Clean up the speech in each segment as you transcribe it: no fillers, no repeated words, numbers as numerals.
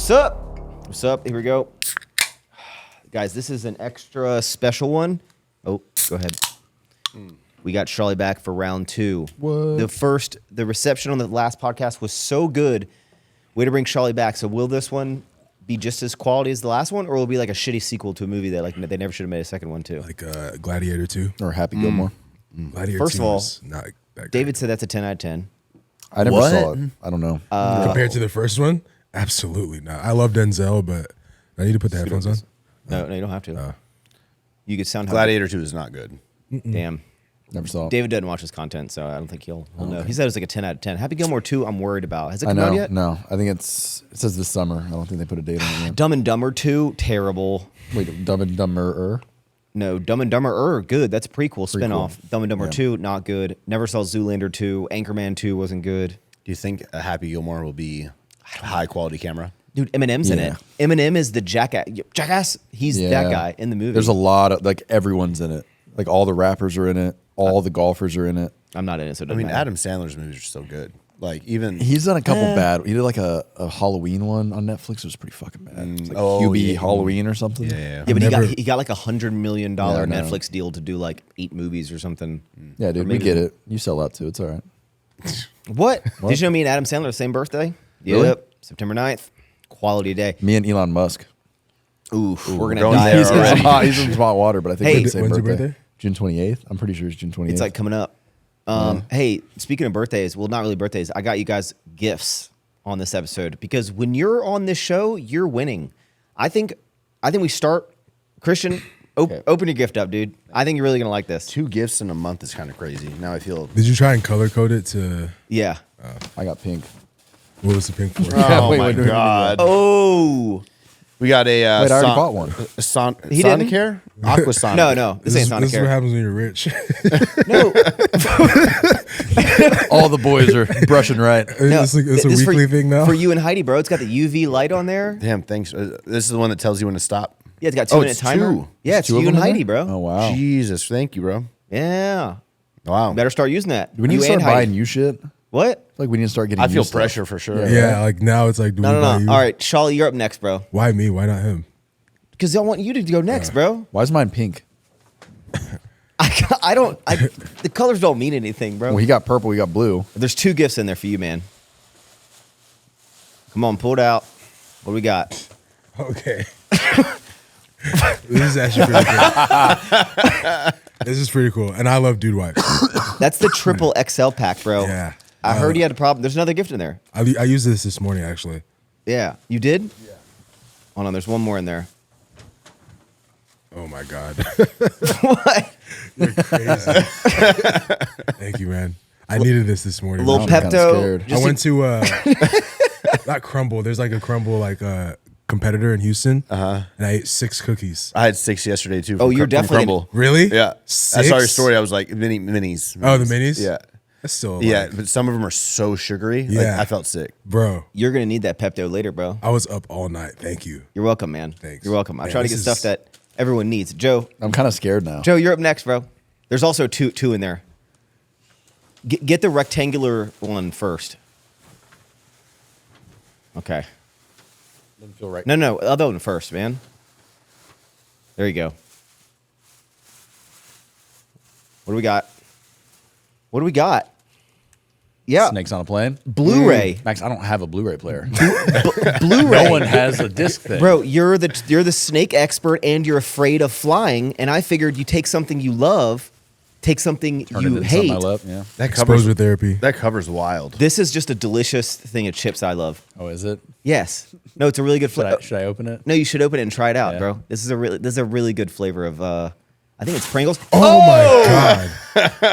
What's up? What's up? Here we go. Guys, this is an extra special one. Oh, go ahead. We got Shawley back for round 2. What? The reception on the last podcast was so good. Way to bring Shawley back. So will this one be just as quality as the last one, or will it be like a shitty sequel to a movie that like they never should have made a second one to? Like Gladiator 2 or Happy Gilmore. Gladiator First 2 of all, is not that great. David said that's a 10 out of 10. I never What? saw it. I don't know. Compared to the first one, absolutely not. I love Denzel, but I need to put the headphones on. No, you don't have to. You could sound Gladiator 2 is not good. Damn. Never saw it. David doesn't watch his content, so I don't think he'll know. He said it was like a 10 out of 10. Happy Gilmore 2, I'm worried about. Has it I come know. out yet? No, I think it says this summer. I don't think they put a date on it yet. Dumb and Dumber 2, terrible. Wait, Dumb and Dumber. No, Dumb and Dumber good. That's a prequel spinoff. Dumb and Dumber Yeah. 2, not good. Never saw Zoolander 2. Anchorman 2 wasn't good. Do you think a Happy Gilmore will be a high quality camera? Dude, Eminem's in it. Yeah. Eminem is the jackass. He's that guy in the movie. There's a lot of, like, everyone's in it. Like, all the rappers are in it. All the golfers are in it. I'm not in it, so it I doesn't mean, matter. Adam Sandler's movies are so good. Like even He's done a couple bad. He did, like, a Halloween one on Netflix. It was pretty fucking bad. It's like Hubie Halloween or something. yeah. Yeah, but never- he got like $100 million I know. September deal to do like 8 movies or something. Yeah, dude, we get it. You sell out, too. It's all right. What? Did you know me and Adam Sandler the same birthday? Really? Yep. September 9th. Quality day. Me and Elon Musk. Oof. We're going to going die there He's in already. He's in hot water, but I think Hey, it's the same when's your birthday. birthday? June 28th. I'm pretty sure it's June 28th. It's like coming up. Hey, speaking of birthdays, well, not really birthdays. I got you guys gifts on this episode because when you're on this show, you're winning. I think we start. Christian, open your gift up, dude. I think you're really gonna like this. 2 gifts in a month is kind of crazy. Now I feel Did you try and color code it to Yeah. I got pink. what was the pink for? Oh wait, my wait, wait, wait, god. Oh. We got a Wait, I already bought one. He didn't? Sonicare? Aquasonic. No. This ain't This is what Sonicare. happens when you're rich. No. All the boys are brushing right. No. It's a This is weekly thing now. For you and Heidi, bro. It's got the UV light on there. Damn, thanks. This is the one that tells you when to stop. Yeah, it's got Oh, 2-minute it's timer. 2. Yeah, it's Two of you them and in Heidi, there? bro. Oh, wow. Jesus, thank you, bro. Yeah. Wow. Better start using that. We need You to start and Heidi. buying you shit. What? Like, we need to start getting I feel you stuff. pressure for sure. Yeah, like now it's like, do we buy No. you? All right, Shawley, you're up next, bro. Why me? Why not him? Because I want you to go next, bro. Why is mine pink? The colors don't mean anything, bro. Well, he got purple, we got blue. There's 2 gifts in there for you, man. Come on, pull it out. What do we got? Okay. This is actually pretty cool. This is pretty cool. And I love Dude Wipes. That's the triple XL pack, bro. Yeah. I heard you had a problem. There's another gift in there. I used this morning, actually. Yeah. You did? Yeah. Hold on, there's one more in there. Oh, my God. What? You're crazy. Thank you, man. I needed this morning. A little I'm kinda Pepto. scared. just I went to, not Crumble. There's like a Crumble competitor in Houston. And I ate 6 cookies. I had 6 yesterday too. Oh, from you're from definitely Crumble. Really? Yeah. 6? I saw your story. I was like minis. Oh, the minis? Yeah. That's still Yeah, like, but some of them are so sugary. Like, Yeah. I felt sick. bro, You're going to need that Pepto later, bro. I was up all night. Thank you. You're welcome, man. Thanks. You're welcome. I Man, try to get this stuff is- that everyone needs. Joe, I'm kind of scared now. you're up next, bro. There's also two in there. Get the rectangular one first. Okay. Doesn't feel right. No, other one first, man. There you go. What do we got? What do we got? Yeah, Snakes on a plane? Blu-ray. Max, I don't have a Blu-ray player. Blu-ray. No one has a disc thing. Bro, you're the snake expert and you're afraid of flying, and I figured you take something you love, take something Turn you it into hate. something I love. Yeah. That covers Exposure therapy. that covers wild. This is just a delicious thing of chips I love. Oh, is it? Yes. No, it's a really good flavor. Should I open it? No, you should open it and try it out, Yeah. bro. This is a really good flavor of I think it's Pringles. Oh, my God.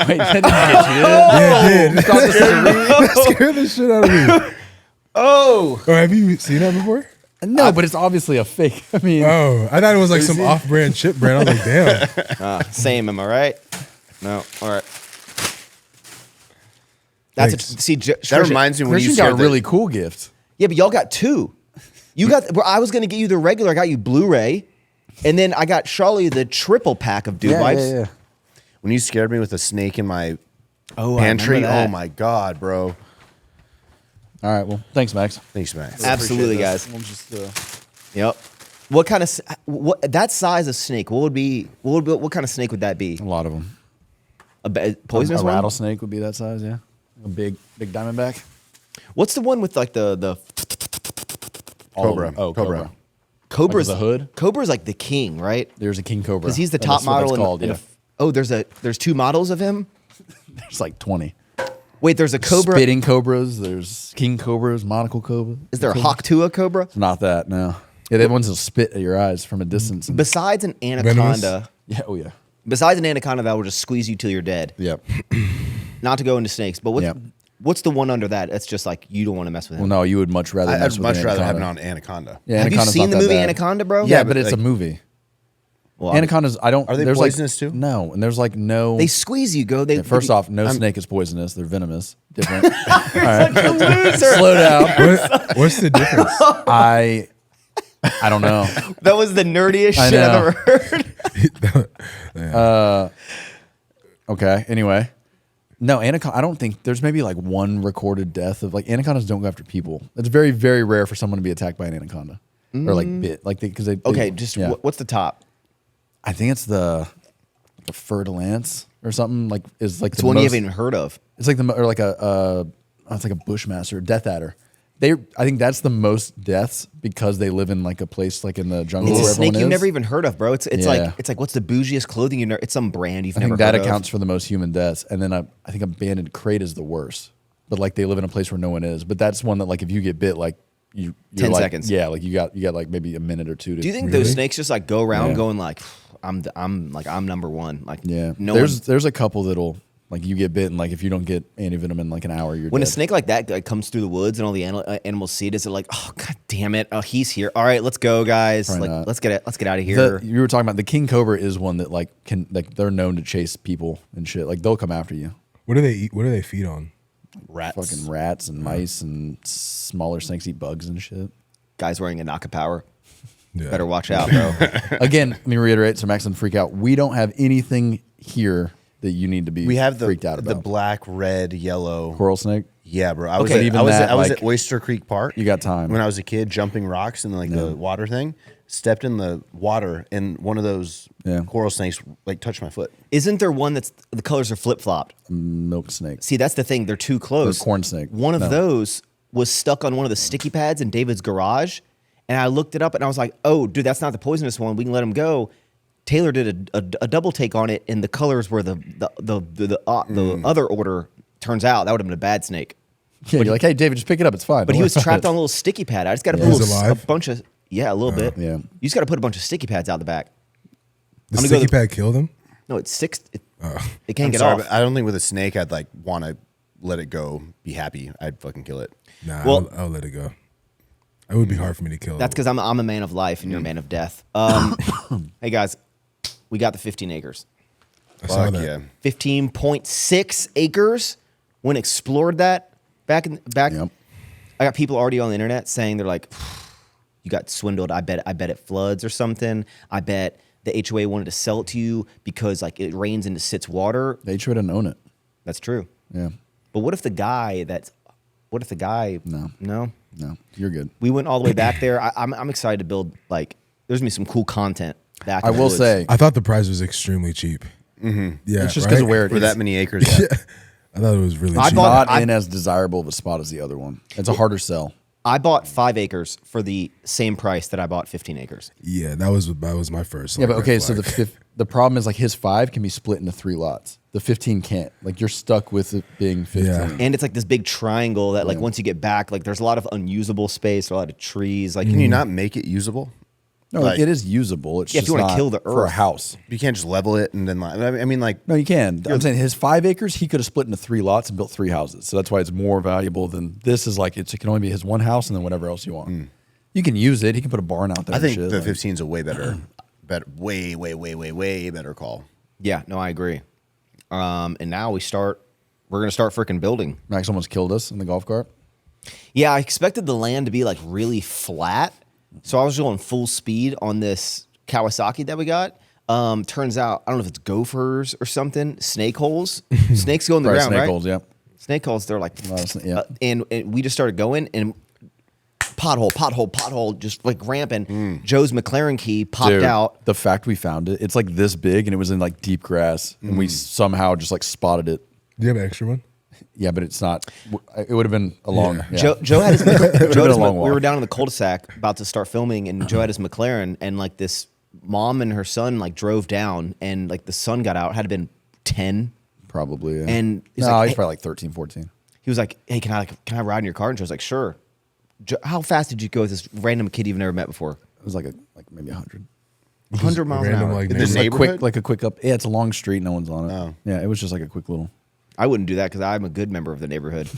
Wait, that didn't get you, did it? Yeah, it did. Thought this was a real- Scared the shit out of me. Oh. Oh, have you seen that before? No, but it's obviously a fake. I mean, Oh, I thought it was like some off-brand chip brand. I was like, damn. Same, am I right? No. All right. That's Thanks. That reminds me when you Christian got a shared the- really cool gift. Yeah, but y'all got 2. You got. Well, I was gonna get you the regular. I got you Blu-ray, and then I got Shawley the triple pack of Dude Wipes. when you scared me with a snake in my Oh, pantry. I remember that. Oh my god, bro. All right. Well, thanks, Max. Thanks, Max. Absolutely, Appreciate guys. this. We'll just, Yep. What kind of that size of snake? What kind of snake would that be? a lot of them. Poisonous A one? rattlesnake would be that size, yeah. A big diamondback. What's the one with like the Cobra. Oh, Cobra. Cobra's Like with the hood? Cobra's like the king, right? There's a king cobra. Because he's the And top that's what model. it's called, yeah. Oh, there's 2 models of him. There's like 20. Wait, there's a cobra. Spitting cobras. There's king cobras, monocle cobra. Is there a Hawktua cobra? It's not that, no. Yeah, the ones that spit at your eyes from a distance. And, Besides an anaconda, yeah, oh yeah. besides an anaconda that will just squeeze you till you're dead. Yep. Not to go into snakes, but Yep. what's the one under that? That's just like you don't want to mess with him. Well, no, you would much rather. mess I'd with much an rather have it anaconda. on Anaconda. Yeah, Have you Anaconda's seen not the that movie bad. Anaconda, bro? Yeah, Yeah, but but, it's a like- movie. Well, Anacondas, I don't. Are they there's poisonous like, too? No, and there's like no. they squeeze you. Go. They Yeah, first off, no snake is poisonous. They're venomous. Different. All right. loser. Slow down. What's the difference? I don't know. That was the nerdiest I shit I've know. ever heard. Okay. Anyway, no anaconda. I don't think there's maybe like one recorded death of like anacondas don't go after people. It's very very rare for someone to be attacked by an anaconda or like bit like because they. Okay, they- just yeah. what's the top? I think it's the fer-de-lance or something like is like It's the one you most- haven't even heard of. It's like or like it's like a bushmaster, death adder. I think that's the most deaths because they live in like a place like in the jungle. It's a where snake everyone you've is. never even heard of, bro. It's Yeah. like what's the bougiest clothing you never? It's some brand you've I never think that heard accounts of. for the most human deaths, and then I think abandoned crate is the worst. But like they live in a place where no one is. But that's one that like if you get bit, like you're 10 like, seconds. Yeah, like you got like maybe a minute or two. To, Do you think Really? those snakes just like go around Yeah. going like, I'm number one? Like, Yeah, no there's a couple that'll like you get bit, and like if you don't get antivenom in like an hour, you're when dead. a snake like that like, comes through the woods and all the animals see it, is it like, oh god damn it, oh he's here. All right, let's go, guys. Probably Like not. let's get out of here. You were talking about the king cobra is one that like can like they're known to chase people and shit. Like they'll come after you. What do they eat? What do they feed on? Rats. Fucking rats and mice and smaller snakes eat bugs and shit. Guys wearing a Naka Power. Yeah. Better watch out, bro. Again, let me reiterate so Max doesn't freak out. We don't have anything here that you need to be We have freaked out the about. black, red, yellow. Coral snake. Yeah, bro. I was Okay, at, even I was that, at, I was like, at Oyster Creek Park. you got time. When I was a kid, jumping rocks and like the water thing. Stepped in the water and one of those Yeah. coral snakes like touched my foot. Isn't there one that's the colors are flip flopped? Milk snake. See, that's the thing. They're too close. Or corn snake. One of No. those was stuck on one of the sticky pads in David's garage, and I looked it up and I was like, "Oh, dude, that's not the poisonous one. We can let him go." Taylor did a double take on it, and the colors were the other order. Turns out that would have been a bad snake, Yeah, you're like, hey, David, just pick it up. It's fine. but Don't he was worry about trapped it. on a little sticky pad. I just got to Yeah. put Was it a alive? bunch of a little bit. Yeah. You just got to put a bunch of sticky pads out the back. The I'm gonna go sticky to- pad killed him. No, it's six. It can't I'm get sorry, off. but I don't think with a snake I'd like want to let it go, be happy. I'd fucking kill it. Nah, Well- I'll let it go. It would be hard for me to kill. That's because I'm a man of life and you're a man of death. Hey guys, we got the 15 acres. I saw Fuck that. yeah. 15.6 acres. When explored that back. Yep. I got people already on the internet saying they're like, "You got swindled." I bet it floods or something. I bet the HOA wanted to sell it to you because like it rains into sits water. They should have known it. That's true. Yeah. But what if the guy? No. No. No, you're good. We went all the way back there. I'm excited to build like. There's gonna be some cool content back. I in the will woods. say, I thought the price was extremely cheap. Mm-hmm. Yeah, it's just because of where it For is. that many acres. Yeah. I thought it was really I cheap. bought- Not in as desirable of a spot as the other one. It's a harder sell. I bought 5 acres for the same price that I bought 15 acres. Yeah, that was my first. Yeah, like, but okay, red so flag. the problem is like his 5 can be split into 3 lots. The 15 can't. Like you're stuck with it being 15. Yeah. And it's like this big triangle that like once you get back, like there's a lot of unusable space, a lot of trees. Like Can you not make it usable? No, Like- it is usable. It's Yeah, if just you wanna not kill the for a earth. house. You can't just level it and then like I mean like No, you can. I'm saying his 5 acres, he could have split into 3 lots and built 3 houses. So that's why it's more valuable than this. Is like it can only be his one house and then whatever else you want. You can use it. He can put a barn out there. I think and shit. the like- 15 is a way better way better call. yeah, no, I agree. And now we're gonna start freaking building. Max almost killed us in the golf cart. Yeah, I expected the land to be like really flat, so I was going full speed on this Kawasaki that we got. Turns out I don't know if it's gophers or something, snake holes. Snakes go in the Probably ground, snake right? holes, yeah. Snake holes. They're like, Yeah. and we just started going and pothole, just like ramping. Joe's McLaren key popped Dude, out. the fact we found it, it's like this big and it was in like deep grass and we somehow just like spotted it. Do you have an extra one? Yeah, but it's not. It would have been a long. Yeah. Yeah. Joe had his. a long We walk. were down in the cul-de-sac about to start filming, and Joe had his McLaren, and like this mom and her son like drove down, and like the son got out, had been 10, Probably. Yeah. and he's no, like, he's hey, probably like 13, 14. he was like, "Hey, can I ride in your car?" And Joe's like, "Sure." How fast did you go with this random kid you've never met before? It was like maybe 100. 100 miles an Random, hour. like, In the Just neighborhood? like a quick up. Yeah, it's a long street. No one's on it. Oh. Yeah, it was just like a quick little. I wouldn't do that because I'm a good member of the neighborhood.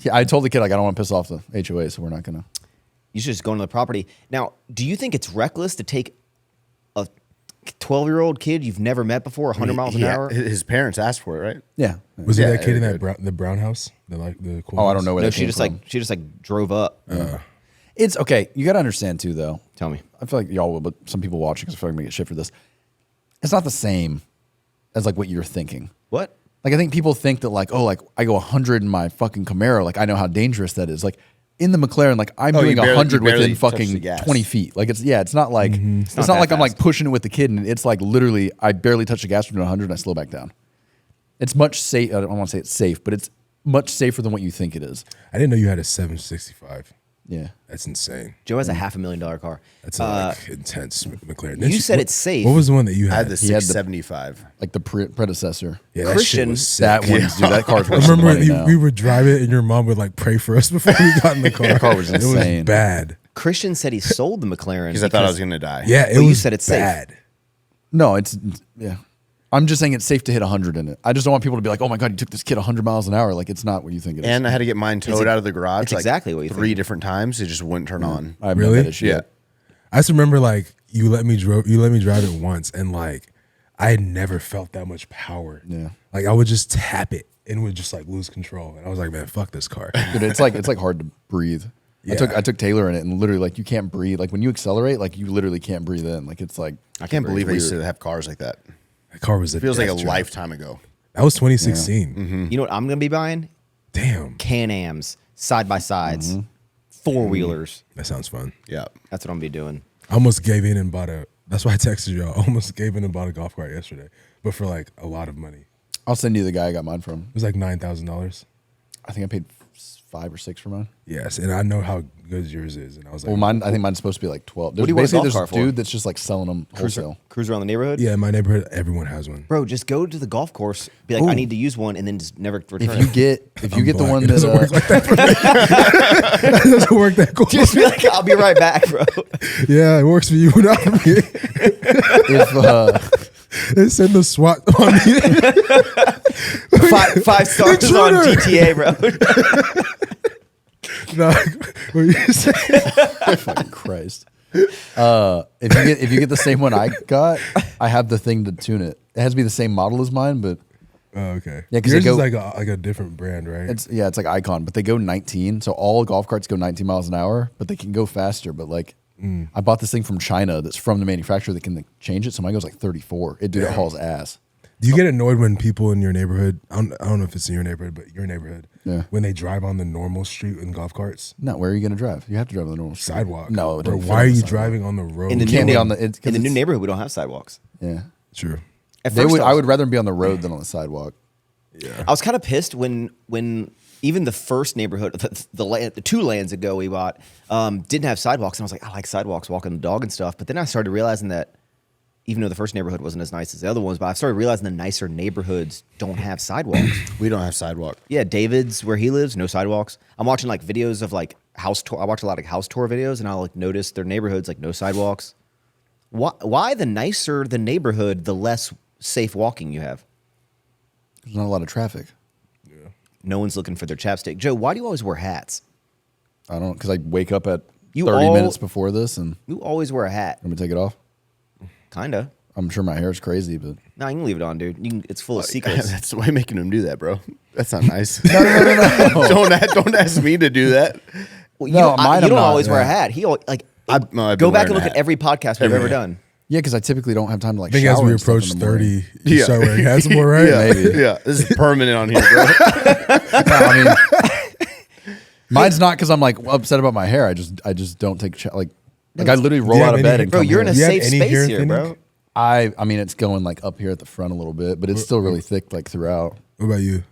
Yeah, I told the kid like I don't want to piss off the HOA, so we're not gonna. You should just go into the property. Now, do you think it's reckless to take a 12-year-old kid you've never met before 100 miles an hour? His parents asked for it, right? Yeah. Was it Yeah, that kid in yeah, that the brown house? The cool Oh, I house? don't know where No, that came from. she just like drove up. It's okay. You got to understand too, though. Tell me. I feel like y'all will, but some people watching, because I feel like I'm gonna get shit for this. It's not the same as like what you're thinking. What? Like I think people think that like, oh, like I go 100 in my fucking Camaro, like I know how dangerous that is. Like in the McLaren, like I'm Oh, doing you barely- 100 you barely within touch the fucking gas. 20 feet. Like it's not like it's not not that like I'm like fast. pushing it with the kid, and it's like literally I barely touch the gas from 100 and I slow back down. It's much safe. I don't want to say it's safe, but it's much safer than what you think it is. I didn't know you had a 765. Yeah. That's insane. Joe has a $500,000 car. That's a like, intense McLaren. you said it's safe. What was the one that you I had? had the He had the- 675. Like the predecessor. Yeah, that Christian, shit was sick. That one's dude. That car's I worth some remember money now. we would drive it, and your mom would like pray for us before we got in the car. That car was It insane. was bad. Christian said he sold the McLaren Because I thought I was going to die. Yeah, it Well, you was said it's safe. bad. No, it's yeah. I'm just saying it's safe to hit 100 in it. I just don't want people to be like, oh my God, you took this kid 100 miles an hour. Like, it's not what you think it is. And I had to get mine towed out of the garage it's like exactly what you 3 think. different times. It just wouldn't turn on. I have Really? no that issue. Yeah. I just remember like you let me drive it once, and like I had never felt that much power. Yeah. Like I would just tap it and would just like lose control, and I was like, man, fuck this car. Dude, it's like hard to breathe. Yeah. I took Taylor in it, and literally like you can't breathe. Like when you accelerate, like you literally can't breathe in. Like it's like I can't believe I used weird. to have cars like that. That car was Feels like a death trap. lifetime ago. That was 2016. You know what I'm going to be buying? Damn, Can-Ams, side-by-sides, four-wheelers. that sounds fun. Yeah. That's what I'm going to be doing. I almost gave in and bought a. That's why I texted you. I almost gave in and bought a golf cart yesterday, but for like a lot of money. I'll send you the guy I got mine from. It was like $9,000. I think I paid 5 or 6 for mine. Yes, and I know how good yours is, and I was like, Well, mine. I think mine's supposed to be like 12. There's do you want a basically golf cart this for? dude that's just like selling them wholesale. Cruise around the neighborhood? yeah, in my neighborhood, everyone has one. Bro, just go to the golf course, be like, I need to use one, and then just never return If you it. get the Black. one It doesn't work that like that for me. It doesn't work that cool. Just be like, I'll be right back, bro. Yeah, it works for you, not for me. if They send the SWAT on me. Five stars on Intruder. GTA, bro. No, what you say? fucking Christ. If you get the same one I got, I have the thing to tune it. It has to be the same model as mine, but Oh, okay. Yeah, 'cause yours they is go- like a different brand, right? it's like Icon, but they go 19. So all golf carts go 19 miles an hour, but they can go faster. But like, I bought this thing from China that's from the manufacturer that can like, change it. So mine goes like 34. It hauls ass. Do you get annoyed when people in your neighborhood? I don't know if it's in your neighborhood, but your neighborhood, Yeah. when they drive on the normal street in golf carts, No, where are you going to drive? You have to drive on the normal street. sidewalk. No, it Bro, don't fit why on are the you sidewalk. driving on the road? In the Can't new be on the. It's, 'cause In the new it's- neighborhood, we don't have sidewalks. Yeah. True. At They first, would. I would rather be on the road than on the sidewalk. Yeah. I was kind of pissed when even the first neighborhood, the 2 lands ago we bought, didn't have sidewalks, and I was like, I like sidewalks, walking the dog and stuff. But then I started realizing that even though the first neighborhood wasn't as nice as the other ones, but I started realizing the nicer neighborhoods don't have sidewalks. We don't have sidewalk. Yeah, David's where he lives, no sidewalks. I'm watching like videos of like house tour. I watch a lot of house tour videos, and I'll like notice their neighborhoods like no sidewalks. Why the nicer the neighborhood, the less safe walking you have? There's not a lot of traffic. No one's looking for their chapstick. Joe, why do you always wear hats? I don't because I wake up at You 30 all- minutes before this and You always wear a hat. I'm gonna take it off. Kinda. I'm sure my hair is crazy, but No, you can leave it on, dude. It's full of secrets. That's why making him do that, bro. That's not nice. no. don't ask me to do that. Well, No, mine you I'm don't not, always wear a yeah. hat. He like I've go been back and wearing look a at hat. every podcast we've ever done. Yeah, because I typically don't have time to like I think shower. as we and stuff approach in the morning. 30, you start wearing hats more, right? Yeah, Maybe. yeah. This is permanent on here, bro. No, I mean, mine's not because I'm like upset about my hair. I just don't take like I literally roll you out have of any bed hair- and Bro, come you're in here. a Do you have safe any space hair here, thinning? bro. I mean, it's going like up here at the front a little bit, but it's still really thick like throughout. What about you?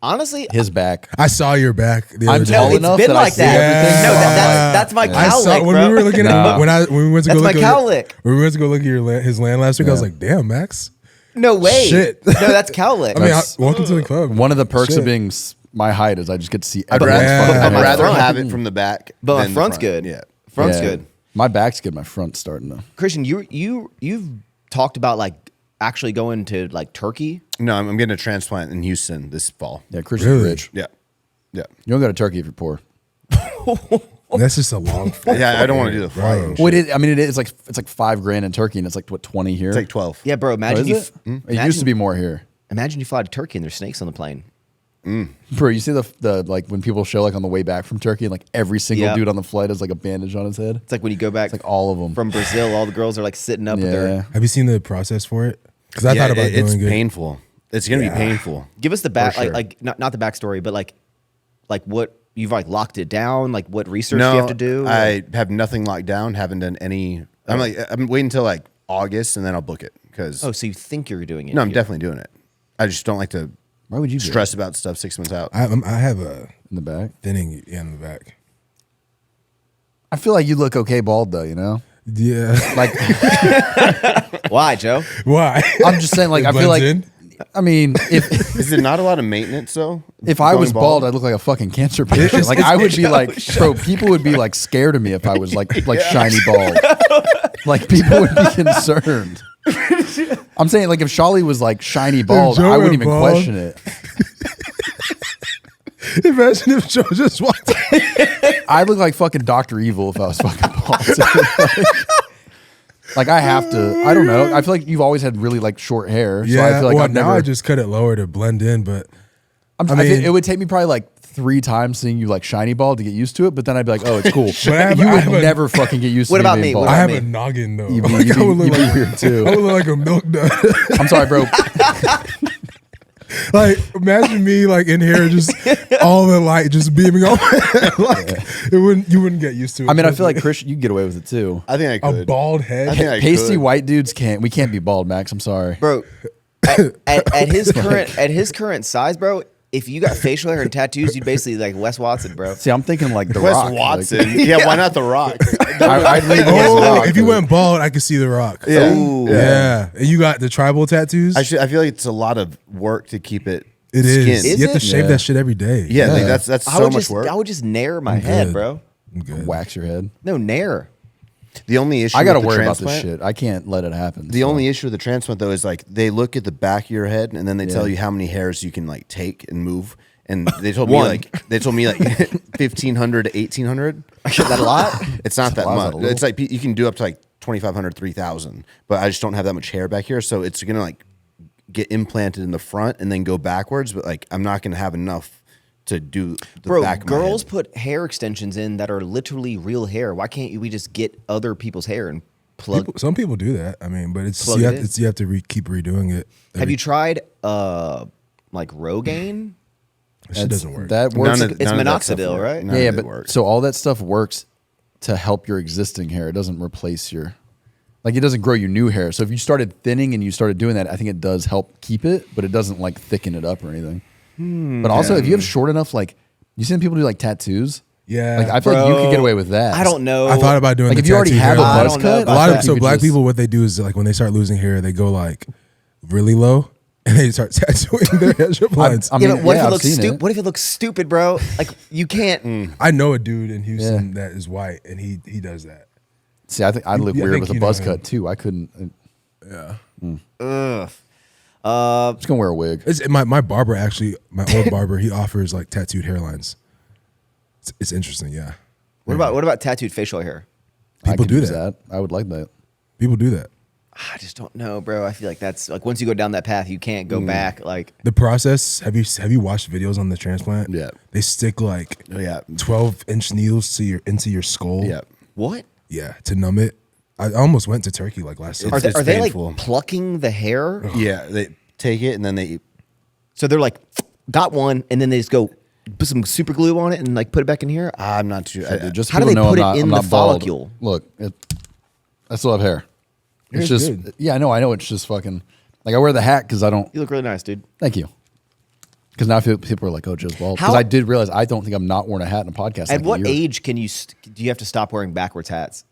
Honestly, His back. I saw your back the other I'm day. tall it's enough been that like I see that. everything. No, so I'm that's my I cow saw lick, when bro. we were looking at when we went to That's go my look cow at lick. when we went to go look at his land last week. I was like, damn, Max. No way. Shit. No, that's cow lick. I mean, That's- welcome to the club. one of the perks Shit. of being my height is I just get to see I'd everyone's rather- fucking Yeah. I'd hair. rather front. have it from the back. but my than the front's front. good. Yeah. Front's Yeah. good. My back's good. My front's starting to. Christian, you've talked about like actually going to like Turkey. No, I'm getting a transplant in Houston this fall. Yeah, Christian's Really? rich. Yeah. Yeah. You don't go to Turkey if you're poor. That's just a long flight. Yeah, I don't want to do the flight. Bro. and Well, shit. I mean, it's like $5,000 in Turkey, and it's like what 20 here. It's like 12. Yeah, bro. Oh, Imagine is you. it? It used to be more here. Imagine you fly to Turkey and there's snakes on the plane. Bro, you see the like when people show like on the way back from Turkey, and like every single Yeah. dude on the flight has like a bandage on his head. It's like when you go back It's like all of them. from Brazil, all the girls are like sitting up with Yeah. their. Have you seen the process for it? Because I Yeah, thought about it's doing it. painful. It's going to be painful. Give us the back, For sure. like not the backstory, but like what you've like locked it down, like what research you have to do. I have nothing locked down. Haven't done any. I'm waiting until like August and then I'll book it because. Oh, so you think you're doing it? no, I'm You- definitely doing it. I just don't like to Why would you do it? stress about stuff 6 months out. I have a in the back? thinning in the back. I feel like you look okay bald though. You know, Yeah. like Why, Joe? Why? I'm just saying. Like It I feel like. blends in? I mean, if Is it not a lot of maintenance though? if I was Going bald, I'd look like a fucking cancer patient. Like I would be like, bro, people would be like scared of me if I was like shiny bald. Like people would be concerned. I'm saying like if Shawley was like shiny bald, Joe I wouldn't went even bald. question it. Imagine if Joe just walked in. I'd look like fucking Dr. Evil if I was fucking bald. Like I have to. I don't know. I feel like you've always had really like short hair. So I Yeah. feel like Well, I've now never. I just cut it lower to blend in, but I I mean, mean- it would take me probably like 3 times seeing you like shiny bald to get used to it. But then I'd be like, oh, it's cool. I have- you I would have a- never fucking get used to What about being me? bald. What I about have me? a noggin though. You'd be- Like, you'd I would be- look you'd be like weird, too. I would look like a milk dud. I'm sorry, bro. Like imagine me like in here just all the light just beaming on my head. Like you wouldn't get used to it. I mean, I feel like Chris, you can get away with it too. I think I a could. bald head. I think I Pasty could. white dudes can't. We can't be bald, Max. I'm sorry. Bro, at his current size, bro, if you got facial hair and tattoos, you'd basically like Wes Watson, bro. See, I'm thinking like the Wes Rock. Watson. Yeah, why not The Rock? I'd lean towards Oh, The Rock, if you dude. went bald, I could see the Rock. Yeah. Ooh. Yeah. And you got the tribal tattoos. I feel like it's a lot of work to keep it. It is. skin. Is You have to it? shave Yeah. that shit every day. Yeah, like that's I so would much just work. I would just nair my head, good. bro. I'm good. wax your head. No nair. The only issue I got to with the worry about this transplant- shit. I can't let it happen. The so. only issue with the transplant though is like they look at the back of your head and then they tell you how many hairs you can like take and move. And they told me One. like 1,500 to 1,800. Is that a lot? It's not that lot, is that much. a little? It's like you can do up to like 2,500, 3,000. But I just don't have that much hair back here, so it's gonna like get implanted in the front and then go backwards. But like I'm not gonna have enough to do the Bro, back. Of my girls head. put hair extensions in that are literally real hair. Why can't we just get other people's hair and plug? Some people do that. I mean, but it's Plug you it have, in. you have to keep redoing it. Have you tried like Rogaine? That shit doesn't work. That works. None of It's none of that stuff minoxidil, works. right? None yeah, of it but works. so all that stuff works to help your existing hair. It doesn't replace your, like it doesn't grow your new hair. So if you started thinning and you started doing that, I think it does help keep it, but it doesn't like thicken it up or anything. But also, if you have short enough, like you seen people do like tattoos. Yeah. Like I feel like you could get away with that. I don't know. I thought about doing Like the if you already tattoo have a hairline. I buzz don't know cut, about A lot I feel of like so you could black just- people, what they do is like when they start losing hair, they go like really low and they start tattooing their hair strip lines. I Yeah, mean, but what if yeah, it I've looks seen stupid? it. What if it looks stupid, bro? Like you can't. I know a dude in Houston Yeah. that is white and he does that. See, I think I'd look Yeah, I weird think with a you know buzz him. cut too. I couldn't. Yeah. Ugh. I'm just gonna wear a wig. It's, my barber actually, my old barber, he offers like tattooed hairlines. It's interesting, yeah. What about tattooed facial hair? I People could do use that. I would like that. People do that. I just don't know, bro. I feel like that's like once you go down that path, you can't go back. Like The process, have you watched videos on the transplant? Yeah. They stick like yeah, 12-inch needles into your skull. yeah. what? Yeah, to numb it. I almost went to Turkey like last summer. Are It's they like painful. plucking the hair? Yeah, they take it and then they. So they're like, got one, and then they just go put some super glue on it and like put it back in here. I'm not too. Dude, just How do people they know put it in I'm the not bald. follicle? Look, I still have hair. It's Hair's just good. yeah, I know. It's just fucking like I wear the hat because I don't. You look really nice, dude. Thank you. Because now I feel people are like, "Oh, Joe's bald." Because How- I did realize I don't think I'm not wearing a hat in a podcast. At like what a year. age can you do you have to stop wearing backwards hats?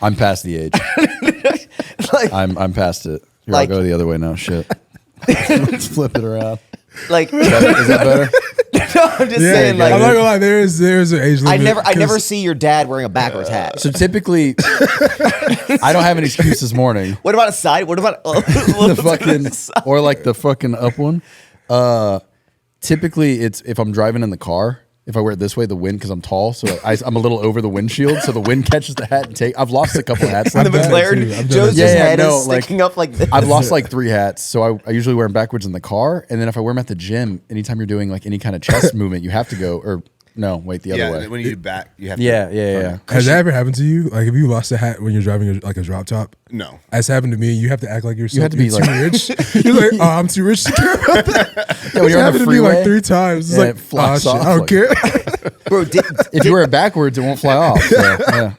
I'm past the age. Like, I'm past it. Here, Like- I'll go the other way now. Shit. Let's flip it around. like Is that better? no, I'm just saying, I'm not like gonna lie. There's an age limit. I never see your dad wearing a backwards hat. So typically, I don't have an excuse this morning. What about a side? What about The fucking or like the fucking up one. Typically, it's if I'm driving in the car. If I wear it this way, the wind because I'm tall, so I'm a little over the windshield, so the wind catches the hat and take. I've lost a couple hats. the Like that. McLaren? too. I've done Joe's that just too. head no, is like, sticking up like this. I've lost like 3 hats, so I usually wear them backwards in the car, and then if I wear them at the gym, anytime you're doing like any kind of chest movement, you have to go or no, wait the other Yeah, way. when you do back, you have. Yeah, to, yeah. Has that ever happened to you? Like, have you lost a hat when you're driving like a drop top? No. That's happened to me. You have to act like you're have to be too like- rich. You're like, oh, I'm too rich to care about that. Yeah, when you're on the happened to me freeway, like 3 times. It's and like, it flops oh, shit, off, I don't like- care. Bro, If you wear it backwards, it won't fly off. So, yeah.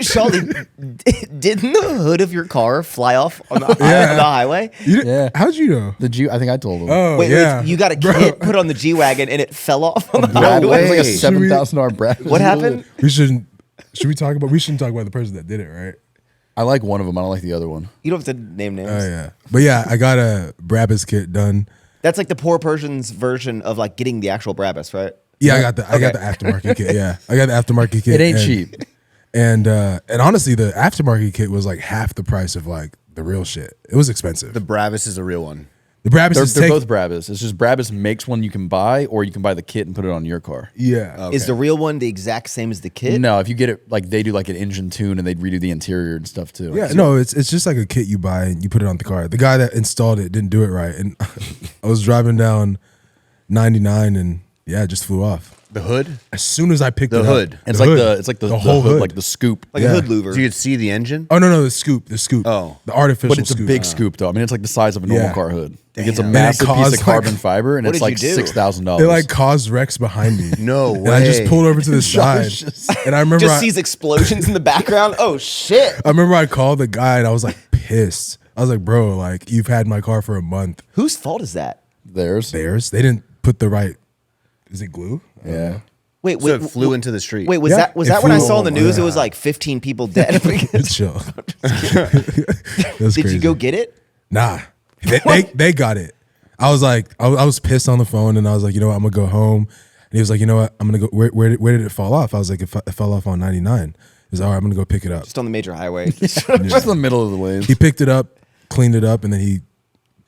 Shawley, didn't the hood of your car fly off on the, on the highway? Yeah. How'd you know? The G, I think I told them. Oh, Wait, yeah. wait, you got a Bro, kit put on the G wagon and it fell off on the Brad, it highway. was like a Should we- $7,000 Brad. What happened? We shouldn't. We shouldn't talk about the person that did it, right? I like one of them. I don't like the other one. You don't have to name names. Oh yeah, but yeah, I got a Brabus kit done. That's like the poor person's version of like getting the actual Brabus, right? Yeah, I got the aftermarket kit. Yeah, I got the aftermarket kit. It ain't and- cheap. And honestly, the aftermarket kit was like half the price of like the real shit. It was expensive. The Bravis is a real one. The Brabus is They're both Brabus. It's just Brabus makes one you can buy, or you can buy the kit and put it on your car. Yeah. Is the real one the exact same as the kit? No, if you get it, like they do like an engine tune and they redo the interior and stuff too. Yeah, no, it's just like a kit you buy and you put it on the car. The guy that installed it didn't do it right, and I was driving down 99 and yeah, it just flew off. The hood. As soon as I picked The it hood. up, It's the like hood. it's like the whole hood, hood, like the scoop. Like Yeah. a hood louver. So you could see the engine. Oh no, the scoop. Oh. The artificial But it's a scoop. big scoop though. I mean, it's like the size of a normal Yeah. car hood. Like, it's a Damn. And it massive piece caused, of carbon like- fiber, and What it's did like you do? $6,000. It like caused wrecks behind me. No And I just way. pulled over to the side, and I remember Just sees explosions in the background. Oh shit! I called the guy and I was like pissed. I was like, bro, like you've had my car for a month. Whose fault is that? Theirs. Theirs. They didn't put the right. Is it glue? Yeah. Wait, So it flew into the street. Wait, was Yeah, that it that when I flew saw on the over. news? It Yeah. was like 15 people dead. It's chill. That's Did crazy. you go get it? Nah, they got it. I was like, I was pissed on the phone, and I was like, you know what, I'm gonna go home. And he was like, you know what, I'm gonna go. Where did it fall off? I was like, it fell off on 99. He's like, all right, I'm gonna go pick it up. Just on the major highway. Just in the middle of the lane. He picked it up, cleaned it up, and then he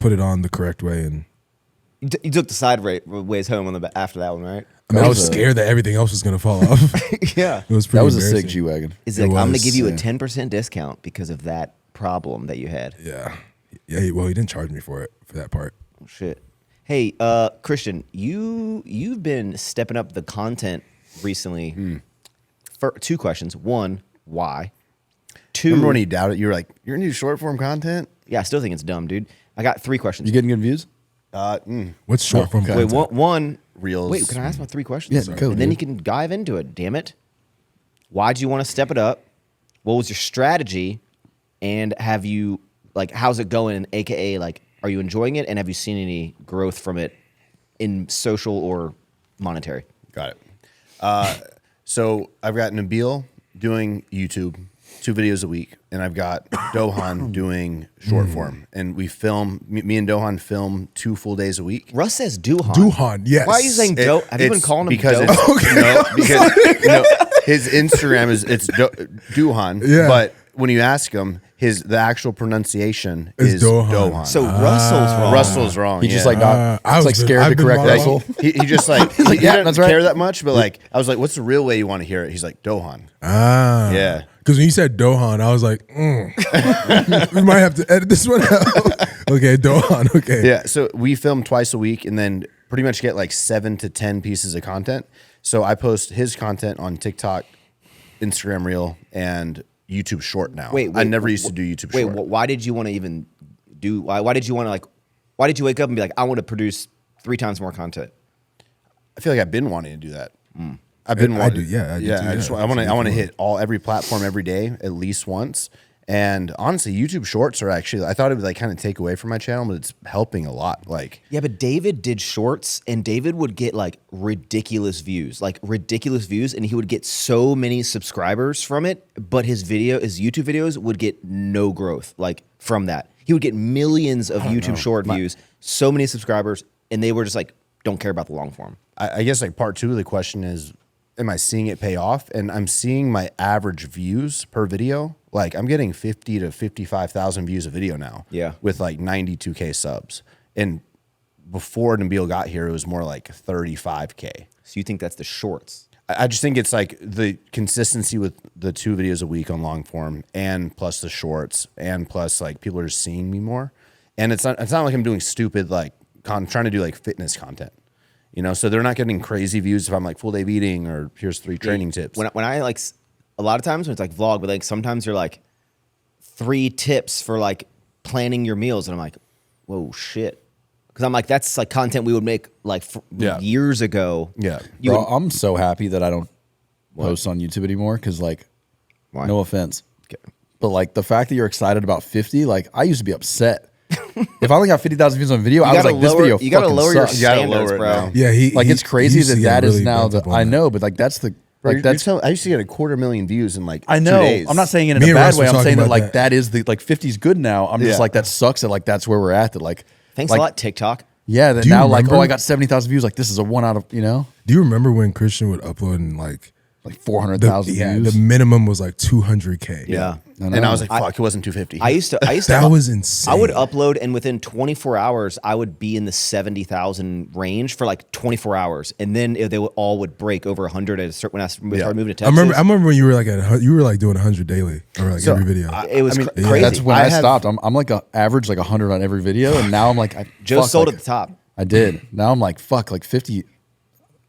put it on the correct way. And You took the side ways home on the after that one, right? I mean, I was was a- scared that everything else was gonna fall off. Yeah. It was pretty. That was a embarrassing. sick G wagon. Is It like I'm gonna was, give you a yeah. 10% discount because of that problem that you had. Yeah, Well, he didn't charge me for it for that part. Oh, shit. Hey, Christian, you've been stepping up the content recently. For 2 questions. 1, why? 2, Remember when he doubted? You were like, "You're gonna do short form content." yeah, I still think it's dumb, dude. I got 3 questions. You getting good views? What's short form okay. Wait, content? one. Reels. Wait, can I ask my 3 questions? Yeah, go, and then dude. you can dive into it. Damn it! Why'd you want to step it up? What was your strategy? And have you how's it going? AKA, are you enjoying it? And have you seen any growth from it in social or monetary? Got it. So I've got Nabil doing YouTube, 2 videos a week, and I've got Dohan doing short form. And we film. Me and Dohan film 2 full days a week. Russ says Duhan. Duhan, yes. Why are you saying It- Doe? Have you been it's calling him because Doe? his Instagram is Duhan, Yeah. but when you ask him, the actual pronunciation It's is Dohan. Dohan. So Russell's wrong. Russell's wrong. He just yeah. like not. I It's was like been- scared I've to been correct wrong. Russell. he just like he like, yeah, didn't that's right. care that much, but like I was like, "What's the real way you want to hear it?" He's like, Dohan. Yeah. Because when you said Dohan, I was like, we might have to edit this one out. Okay, Dohan. Okay. Yeah, so we film twice a week and then pretty much get like 7 to 10 pieces of content. So I post his content on TikTok Instagram Reel and YouTube Short now. Wait, I never used to do YouTube Wait, Short. why did you want to even do? Why did you want to like? Why did you wake up and be like, I want to produce 3 times more content? I feel like I've been wanting to do that. I've been I do, wanting. yeah, I do too, I yeah. want to hit every platform every day at least once. And honestly, YouTube Shorts are actually, I thought it would like kind of take away from my channel, but it's helping a lot. Like, Yeah, but David did shorts, and David would get like ridiculous views, and he would get so many subscribers from it. But his YouTube videos would get no growth, like from that. He would get millions of YouTube short views, so many subscribers, and they were just like, don't care about the long form. I guess like part 2 of the question is, am I seeing it pay off? And I'm seeing my average views per video. Like I'm getting 50 to 55,000 views a video now. Yeah. With like 92K subs. And before Nabil got here, it was more like 35K. So you think that's the shorts? I just think it's like the consistency with the 2 videos a week on long form and plus the shorts and plus like people are just seeing me more. And it's not like I'm doing stupid, like trying to do like fitness content, you know? So they're not getting crazy views if I'm like full day of eating or here's 3 training tips. When I like, a lot of times when it's like vlog, but like sometimes you're like 3 tips for like planning your meals. And I'm like, whoa, shit. Cause I'm like, that's like content we would make like years ago. Yeah. Bro, I'm so happy that I don't post on YouTube anymore. Cause like, Why? no offense, but like the fact that you're excited about 50, like I used to be upset. If I only got 50,000 views on video, I was like, this video you gotta fucking lower your sucks. standards, lower it bro. now. Yeah, It's crazy used to that get that is really now bent up on I that. know, but like that's the Like that's I used to get 250,000 views in like I 2 know. days. I'm not saying it in Me a and bad Russ were way. I'm talking saying that about like that. that is the like 50's good now. I'm Yeah. just like that sucks that like that's where we're at. That like Thanks like, a lot, TikTok. Yeah, that Do you now like remember- I got 70,000 views. Like this is a 1 out of Do you remember when Christian would upload and like 400,000 views. the minimum was like 200K. Yeah. And I was like, fuck, it wasn't 250. I used to That was insane. I would upload, and within 24 hours, I would be in the 70,000 range for like 24 hours, and then they all would break over 100 at a certain, when I started moving to I Texas. remember when you were like you were like doing 100 daily or like every video. It was I mean, crazy. That's when I have- stopped. I'm like a average like 100 on every video, and now I'm like Joe fuck, sold like, at the top. I did. Now I'm like fuck like 50.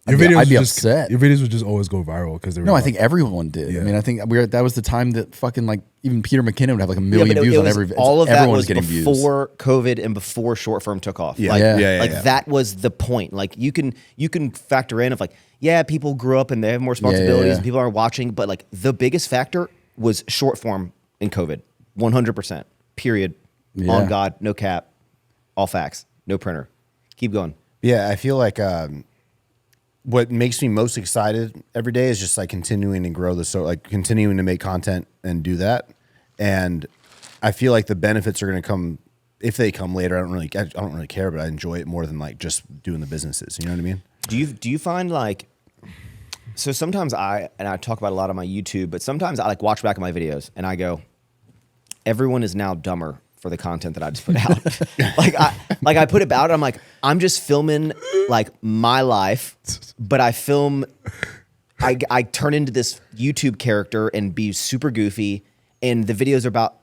Your I'd be videos would upset. Your videos would just always go viral because they were. No, I think everyone did. Yeah. I mean, I think that was the time that fucking like even Peter McKinnon would have like a Yeah, million but views it on was- every. all of that everyone was getting views. before COVID and before short form took off. Yeah. Like, Yeah. that was the point. Like you can factor in of like, yeah, people grew up and they have more responsibilities Yeah. and people aren't watching, but like the biggest factor was short form in COVID. 100%. Period. Yeah. On God, no cap. All facts. No printer. Keep going. Yeah, I feel like what makes me most excited every day is just like continuing to grow continuing to make content and do that. And I feel like the benefits are going to come if they come later. I don't really care, but I enjoy it more than like just doing the businesses. You know what I mean? Do you find like, so sometimes I talk about a lot on my YouTube, but sometimes I like watch back at my videos and I go, everyone is now dumber for the content that I just put out. I put it out, I'm like, I'm just filming like my life, but I turn into this YouTube character and be super goofy, and the videos are about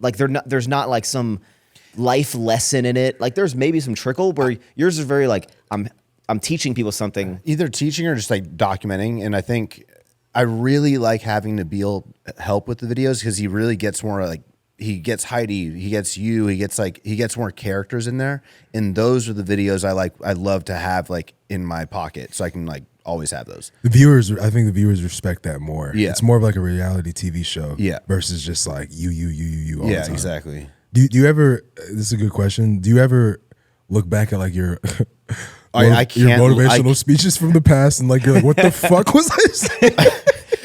like there's not like some life lesson in it. Like there's maybe some trickle where yours is very like I'm teaching people something. Either teaching or just like documenting. And I think I really like having Nabil help with the videos because he really gets more like, he gets Heidi, he gets you, he gets more characters in there. And those are the videos I love to have like in my pocket. So I can like always have those. I think the viewers respect that more. Yeah. It's more of like a reality TV show. Yeah. Versus just like you all the Yeah, time. exactly. Do you ever, this is a good question. Do you ever look back at like your I can't- your motivational speeches from the past and like you're like, what the fuck was I saying?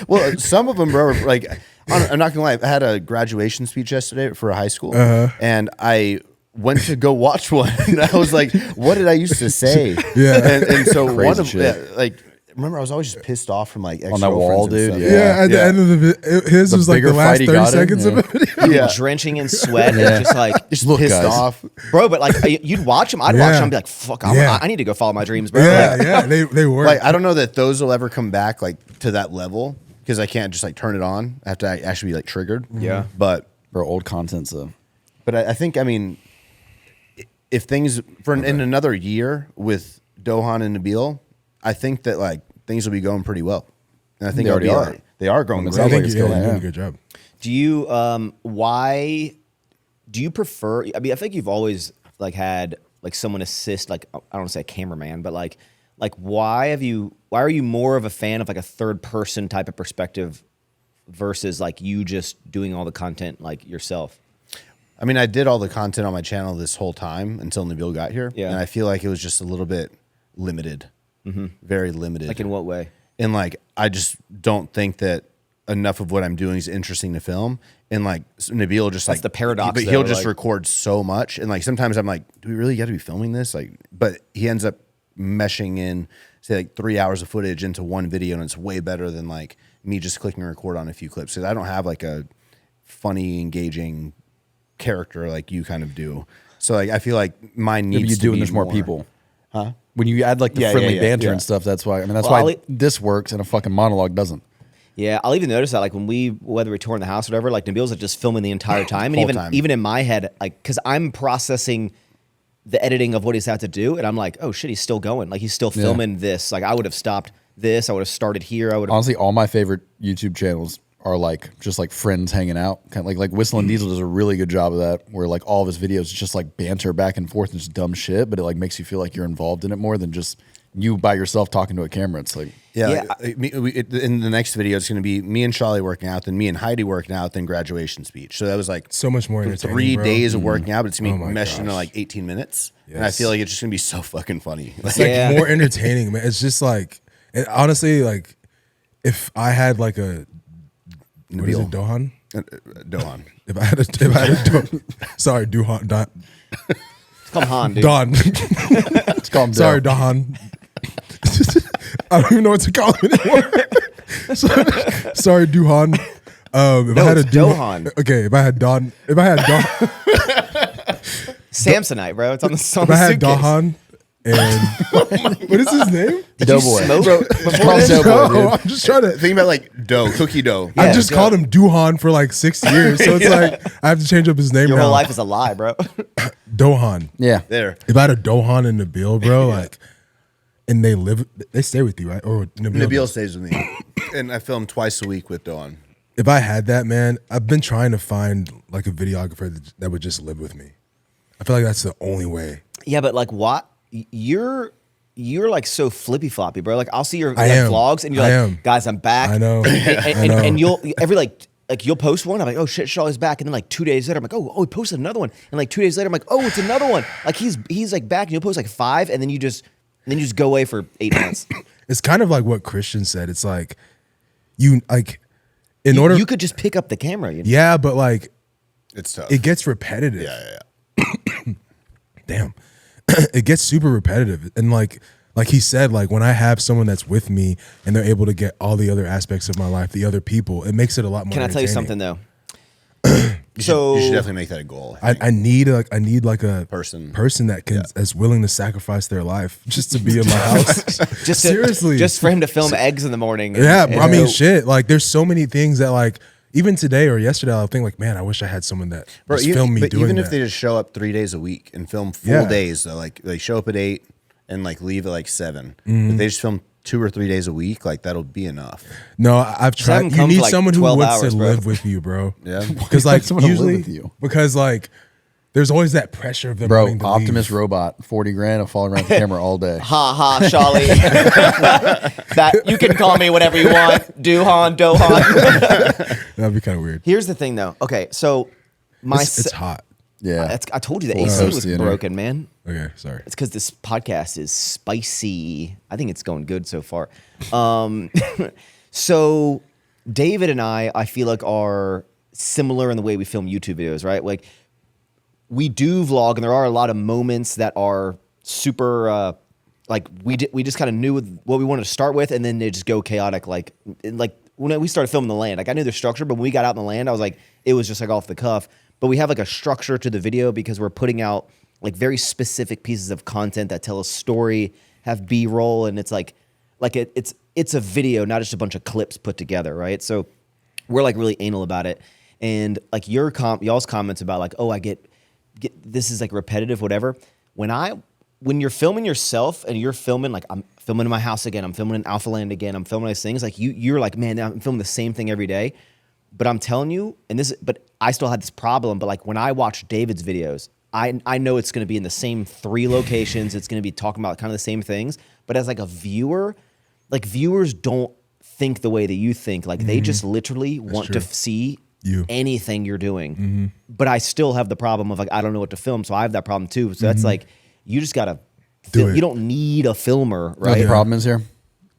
Well, some of them, bro, are like, I'm not gonna lie. I had a graduation speech yesterday for a high school, and I went to go watch one, and I was like, "What did I used to say?" Yeah. and so Crazy one of shit. like, remember, I was always just pissed off from like On that wall, dude, Stuff. Yeah, at the end of his The was like bigger the last fight he 30 got in, seconds of yeah. a video. Yeah. Drenching in sweat, and just like, Just Look, pissed guys. off. bro. But like, you'd watch him. I'd watch him and be like, fuck, I need to go follow my dreams, bro. Yeah, Like, yeah, they were. Like, I don't know that those will ever come back like to that level because I can't just like turn it on. I have to actually be like triggered. Yeah. but Bro, old content's I think, I mean, if things in another year with Dohan and Nabil, I think that like things will be going pretty well. And I think They already it'll be are. like, They are growing. So I think it's you're going, doing yeah. a good job. Do you why do you prefer? I mean, I think you've always like had like someone assist. Like I don't want to say a cameraman, but like why are you more of a fan of like a third person type of perspective versus like you just doing all the content like yourself? I mean, I did all the content on my channel this whole time until Nabil got here. Yeah. And I feel like it was just a little bit limited, very limited. Like in what way? And like, I just don't think that enough of what I'm doing is interesting to film. And like Nabil just That's like the paradox, but he'll though, just like- record so much. And like, sometimes I'm like, do we really got to be filming this? Like, but he ends up meshing in say like 3 hours of footage into one video. And it's way better than like me just clicking record on a few clips. Cause I don't have like a funny, engaging character like you kind of do. So like I feel like mine Maybe needs you to do be when there's more people. Huh? When you add like the Yeah, friendly yeah, banter yeah. and stuff, that's why. I mean, that's Well, why this works and a fucking monologue doesn't. Yeah, I'll even notice that like whether we tour in the house or whatever, like Nabil's like just filming the entire time, and Whole time. even in my head, like because I'm processing the editing of what he's had to do, and I'm like, oh shit, he's still going, like he's still filming this. Like I would have stopped this, I would have started here, I would have. Honestly, all my favorite YouTube channels are like just like friends hanging out. Kind of like Whistle and Diesel does a really good job of that, where like all of his videos is just like banter back and forth and just dumb shit, but it like makes you feel like you're involved in it more than just you by yourself talking to a camera. It's like Yeah, in the next video, it's going to be me and Shawley working out, then me and Heidi working out, then graduation speech. So that was like So much more entertaining, 3 bro. days of working out, but it's going to Oh be my meshed into gosh. like 18 minutes. And I Yes. feel like it's just going to be so fucking funny. Like, It's like Yeah. more entertaining, man. It's just like, and honestly, like if I had like a what is it, Dohan? Dohan. If I had a sorry, Duhan, Come on, dude. Don. it's called Sorry, Dohan. I don't even know what to call him anymore. sorry, Duhan. If I had a it's Dohan. Okay, if I had Don, Samsonite, bro. It's on the song. if I had Dohan, and what is his name? Did you Doughboy. smoke before call him this? Doughboy. No, I'm just trying to. Think about like dough, cookie dough. I Yeah, just go. called him Duhan for like 6 years, so it's like I have to change up his name Your now. whole life is a lie, bro. Dohan. Yeah. There. If I had a Dohan and Nabil, bro, like, and they stay with you, right? Or Nabil. Nabil does. stays with me. And I film twice a week with Dohan. If I had that, man, I've been trying to find like a videographer that would just live with me. I feel like that's the only way. Yeah, but like, what you're like so flippy floppy, bro. Like, I'll see your I am. vlogs, and you're I like, am. guys, I'm back. I know. and, I know. and you'll every like you'll post one. I'm like, oh shit, Shawley's back. And then like 2 days later, I'm like, oh, he posted another one. And like 2 days later, I'm like, oh, it's another one. Like he's like back, and you'll post like 5, and then you just go away for 8 months. It's kind of like what Christian said. It's like you like in order. You could just pick up the camera. You know? Yeah, but like It's tough. it gets repetitive. yeah. Damn. It gets super repetitive. And like he said, like when I have someone that's with me and they're able to get all the other aspects of my life, the other people, it makes it a lot more. Can I tell you entertaining. something though? You So should definitely make that a goal. I think. I need like a Person. that can that's willing to sacrifice their life just to be in my house. Seriously. just for him to film eggs in the morning. Yeah, and I mean, go- shit. Like, there's so many things that, like, even today or yesterday, I'll think, like, man, I wish I had someone that just filmed me but doing even that. if they just show up 3 days a week and film full Yeah. days, so like they show up at 8 and like leave at like 7. Mm-hmm. If they just film 2 or 3 days a week, like that'll be enough. No, I've have tried. them You come need for, like, someone who 12 wants hours, to bro. live with you, bro. Yeah. Because, like, someone to live usually, with you? because, like, there's always that pressure of them Bro, wanting to Optimus leave. Robot, 40 grand, I'll follow around the camera all day. Ha ha, Shawley. That you can call me whatever you want. Dohan. That'd be kind of weird. Here's the thing, though. Okay, so It's hot. Yeah. I told you the Full AC was toasty in here. broken, man. Okay, sorry. It's because this podcast is spicy. I think it's going good so far. So David and I feel like are similar in the way we film YouTube videos, right? Like we do vlog, and there are a lot of moments that are super. Like we just kind of knew what we wanted to start with, and then they just go chaotic. Like when we started filming the land, like I knew the structure, but when we got out in the land, I was like, it was just like off the cuff. But we have like a structure to the video because we're putting out like very specific pieces of content that tell a story, have B-roll, and it's like it's a video, not just a bunch of clips put together, right? So we're like really anal about it. And like y'all's comments about like, oh, I get this is like repetitive, whatever. When you're filming yourself and you're filming like I'm filming in my house again. I'm filming in Alpha Land again. I'm filming these things. Like you're like, man, I'm filming the same thing every day. But I'm telling you, but I still had this problem. But like when I watch David's videos, I know it's going to be in the same 3 locations. It's going to be talking about kind of the same things. But as like a viewer, like viewers don't think the way that you think. Like they just literally want to see anything you're doing. But I still have the problem of like, I don't know what to film. So I have that problem too. So that's like, you just got to you don't need a filmer, You know right? what the problem is here?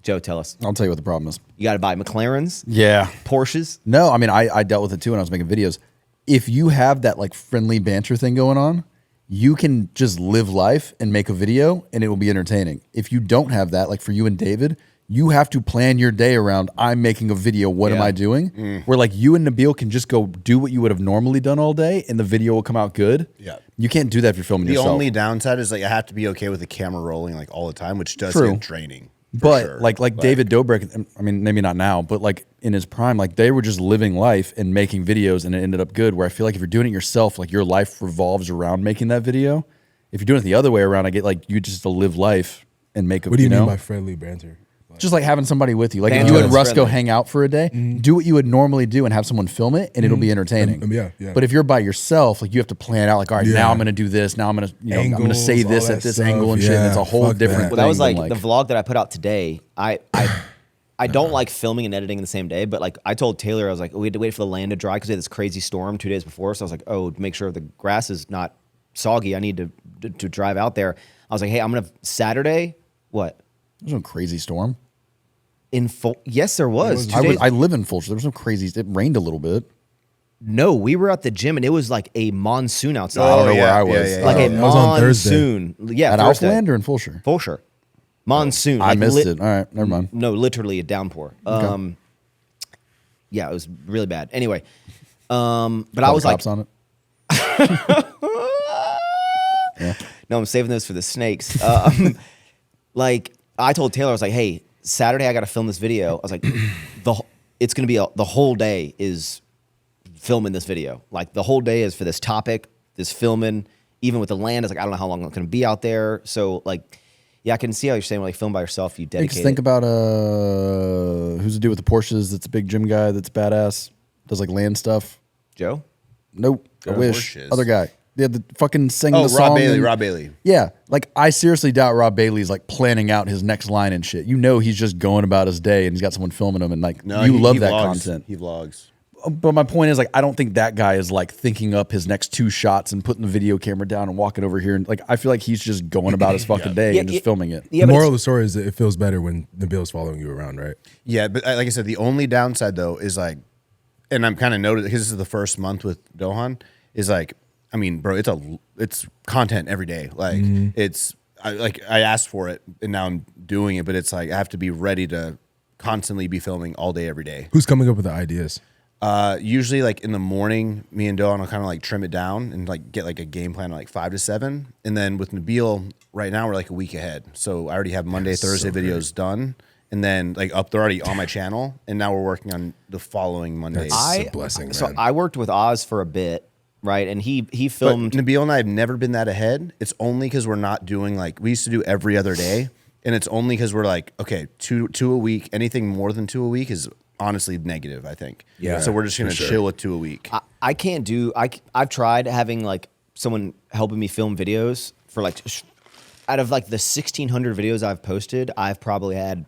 Joe, tell us. I'll tell you what the problem is. You got to buy McLarens, Yeah. Porsches. No, I mean, I dealt with it too when I was making videos. If you have that like friendly banter thing going on, you can just live life and make a video and it will be entertaining. If you don't have that, like for you and David, you have to plan your day around, I'm making a video, what am I doing? Where like you and Nabil can just go do what you would have normally done all day and the video will come out good. Yeah. You can't do that if you're filming The yourself. only downside is like I have to be okay with the camera rolling like all the time, which does True. get draining. But sure. like David Dobrik, I mean, maybe not now, but like in his prime, like they were just living life and making videos and it ended up good. Where I feel like if you're doing it yourself, like your life revolves around making that video. If you're doing it the other way around, I get like you just to live life and make a What do you know? mean by friendly banter? Just like having somebody with you. Like if Banter you and is Russ go friendly. hang out for a day, do what you would normally do and have someone film it and it'll be entertaining. Yeah. But if you're by yourself, like you have to plan out like, all right, now I'm gonna do this. Now I'm gonna, I'm gonna Angles, say this all at that this stuff. angle and shit. And it's a Yeah, whole fuck different that. Well, that was thing like than, the vlog that I put out today. I don't like filming and editing the same day, but like I told Taylor, I was like, we had to wait for the land to dry because we had this crazy storm 2 days before. So I was like, oh, to make sure the grass is not soggy, I need to drive out there. I was like, hey, I'm gonna Saturday. What? There's no crazy storm. Yes, there was. I live in Fulshire. There was no crazy. It rained a little bit. No, we were at the gym and it was like a monsoon outside. I don't know where yeah, I was. yeah, yeah. Like a that was on Thursday. monsoon. Yeah, At Thursday. Outland or in Fulshire? Fulshire. Monsoon. I like missed it. All right, never mind. No, literally a downpour. Yeah, it was really bad. Anyway, but I was like, cops on it. no, I'm saving those for the snakes. Like I told Taylor, I was like, hey, Saturday I got to film this video. I was like, it's gonna be the whole day is filming this video. Like the whole day is for this topic, this filming. Even with the land, it's like I don't know how long I'm gonna be out there. So like, yeah, I can see how you're saying like film by yourself. You dedicate. Think about who's the dude with the Porsches? That's a big gym guy. That's badass. Does like land stuff. Joe. Nope. I wish. Porsches. Other guy. Yeah, the fucking sing the Rob song. Bailey. and- Rob Bailey. Yeah, like I seriously doubt Rob Bailey's like planning out his next line and shit. You know, he's just going about his day and he's got someone filming him and like No, you love he that vlogs. content. He vlogs. But my point is like I don't think that guy is like thinking up his next 2 shots and putting the video camera down and walking over here and like I feel like he's just going about his fucking day Yeah, and just filming it. Yeah, The but moral it's- of the story is that it feels better when Nabil's following you around, right? Yeah, but like I said, the only downside though is like, and I'm kind of noted because this is the first month with Dohan, is like, I mean, bro, it's content every day. Like I asked for it and now I'm doing it, but it's like I have to be ready to constantly be filming all day, every day. Who's coming up with the ideas? Usually like in the morning, me and Dohan will kind of like trim it down and like get like a game plan of like 5 to 7. And then with Nabil, right now we're like a week ahead. So I already have Monday, Thursday videos done. And then like they're already on my channel. And now we're working on the following Mondays. That's a blessing, So man. I worked with Oz for a bit, right? And he But filmed. Nabil and I have never been that ahead. It's only because we're not doing like we used to do every other day. And it's only because we're like, okay, two a week. Anything more than 2 a week is honestly negative, I think. Yeah, So we're just gonna chill with 2 a week. I can't do. I've tried having like someone helping me film videos for like out of like the 1,600 videos I've posted, I've probably had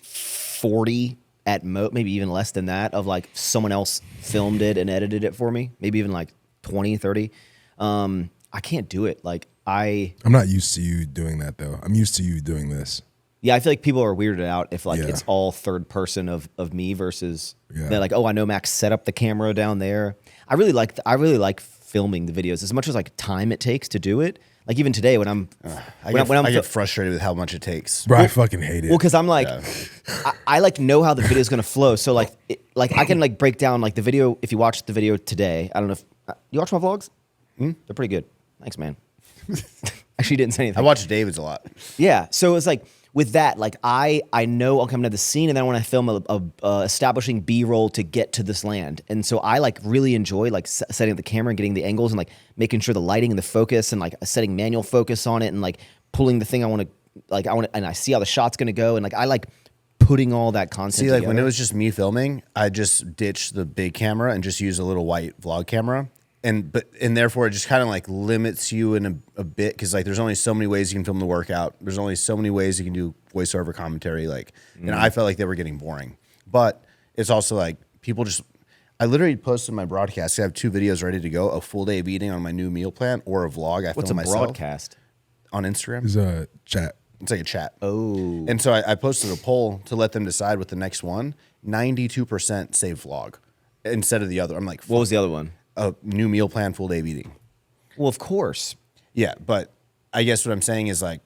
40 at most, maybe even less than that, of like someone else filmed it and edited it for me. Maybe even like 20, 30. I can't do it. Like I'm not used to you doing that though. I'm used to you doing this. Yeah, I feel like people are weirded out if like Yeah. it's all third person of me versus Yeah. they're like, oh, I know Max set up the camera down there. I really like filming the videos as much as like time it takes to do it. Like even today when I'm I when get frustrated with how much it takes. Bro, I fucking hate it. well, because I'm like, I like know how the video is gonna flow. So like, like I can like break down like the video. If you watch the video today, I don't know if you watch my vlogs. They're pretty good. Thanks, man. Actually, didn't say anything. I watch David's a lot. Yeah. So it's like with that, like I know I'll come to the scene and then I want to film a establishing B-roll to get to this land. And so I like really enjoy like setting up the camera and getting the angles and like making sure the lighting and the focus and like setting manual focus on it and like pulling the thing I want to like I want and I see how the shot's gonna go, and like I like putting all that content. See, like when together. it was just me filming, I just ditched the big camera and just used a little white vlog camera. And therefore it just kind of like limits you in a bit, because like there's only so many ways you can film the workout. There's only so many ways you can do voiceover commentary. Like, and I felt like they were getting boring. But it's also like people just. I literally posted my broadcast. I have 2 videos ready to go: a full day of eating on my new meal plan, or a vlog I What's film a myself broadcast? on Instagram. It's a chat. It's like a chat. Oh, And so I posted a poll to let them decide what the next one. 92% say vlog instead of the other. I'm like, what was the other one? a new meal plan, full day of eating. Well, of course. Yeah, but I guess what I'm saying is like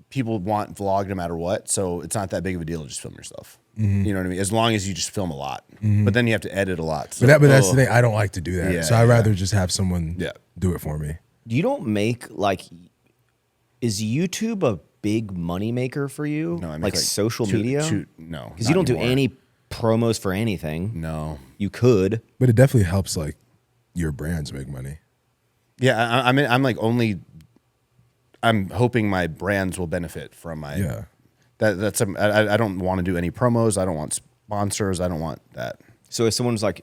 people want vlog no matter what, so it's not that big of a deal to just film yourself. Mm-hmm. You know what I mean? As long as you just film a lot, but then you have to edit a lot. So. But that's the thing. I don't like to do that. Yeah, so I'd yeah. rather just have someone do it for me. You don't make like. Is YouTube a big money maker for you? No, I make like social media. No, Because you don't not do anymore. any promos for anything. No. You could. But it definitely helps like your brands make money. Yeah, I'm like only. I'm hoping my brands will benefit from my. Yeah. I don't want to do any promos. I don't want sponsors. I don't want that. So if someone's like,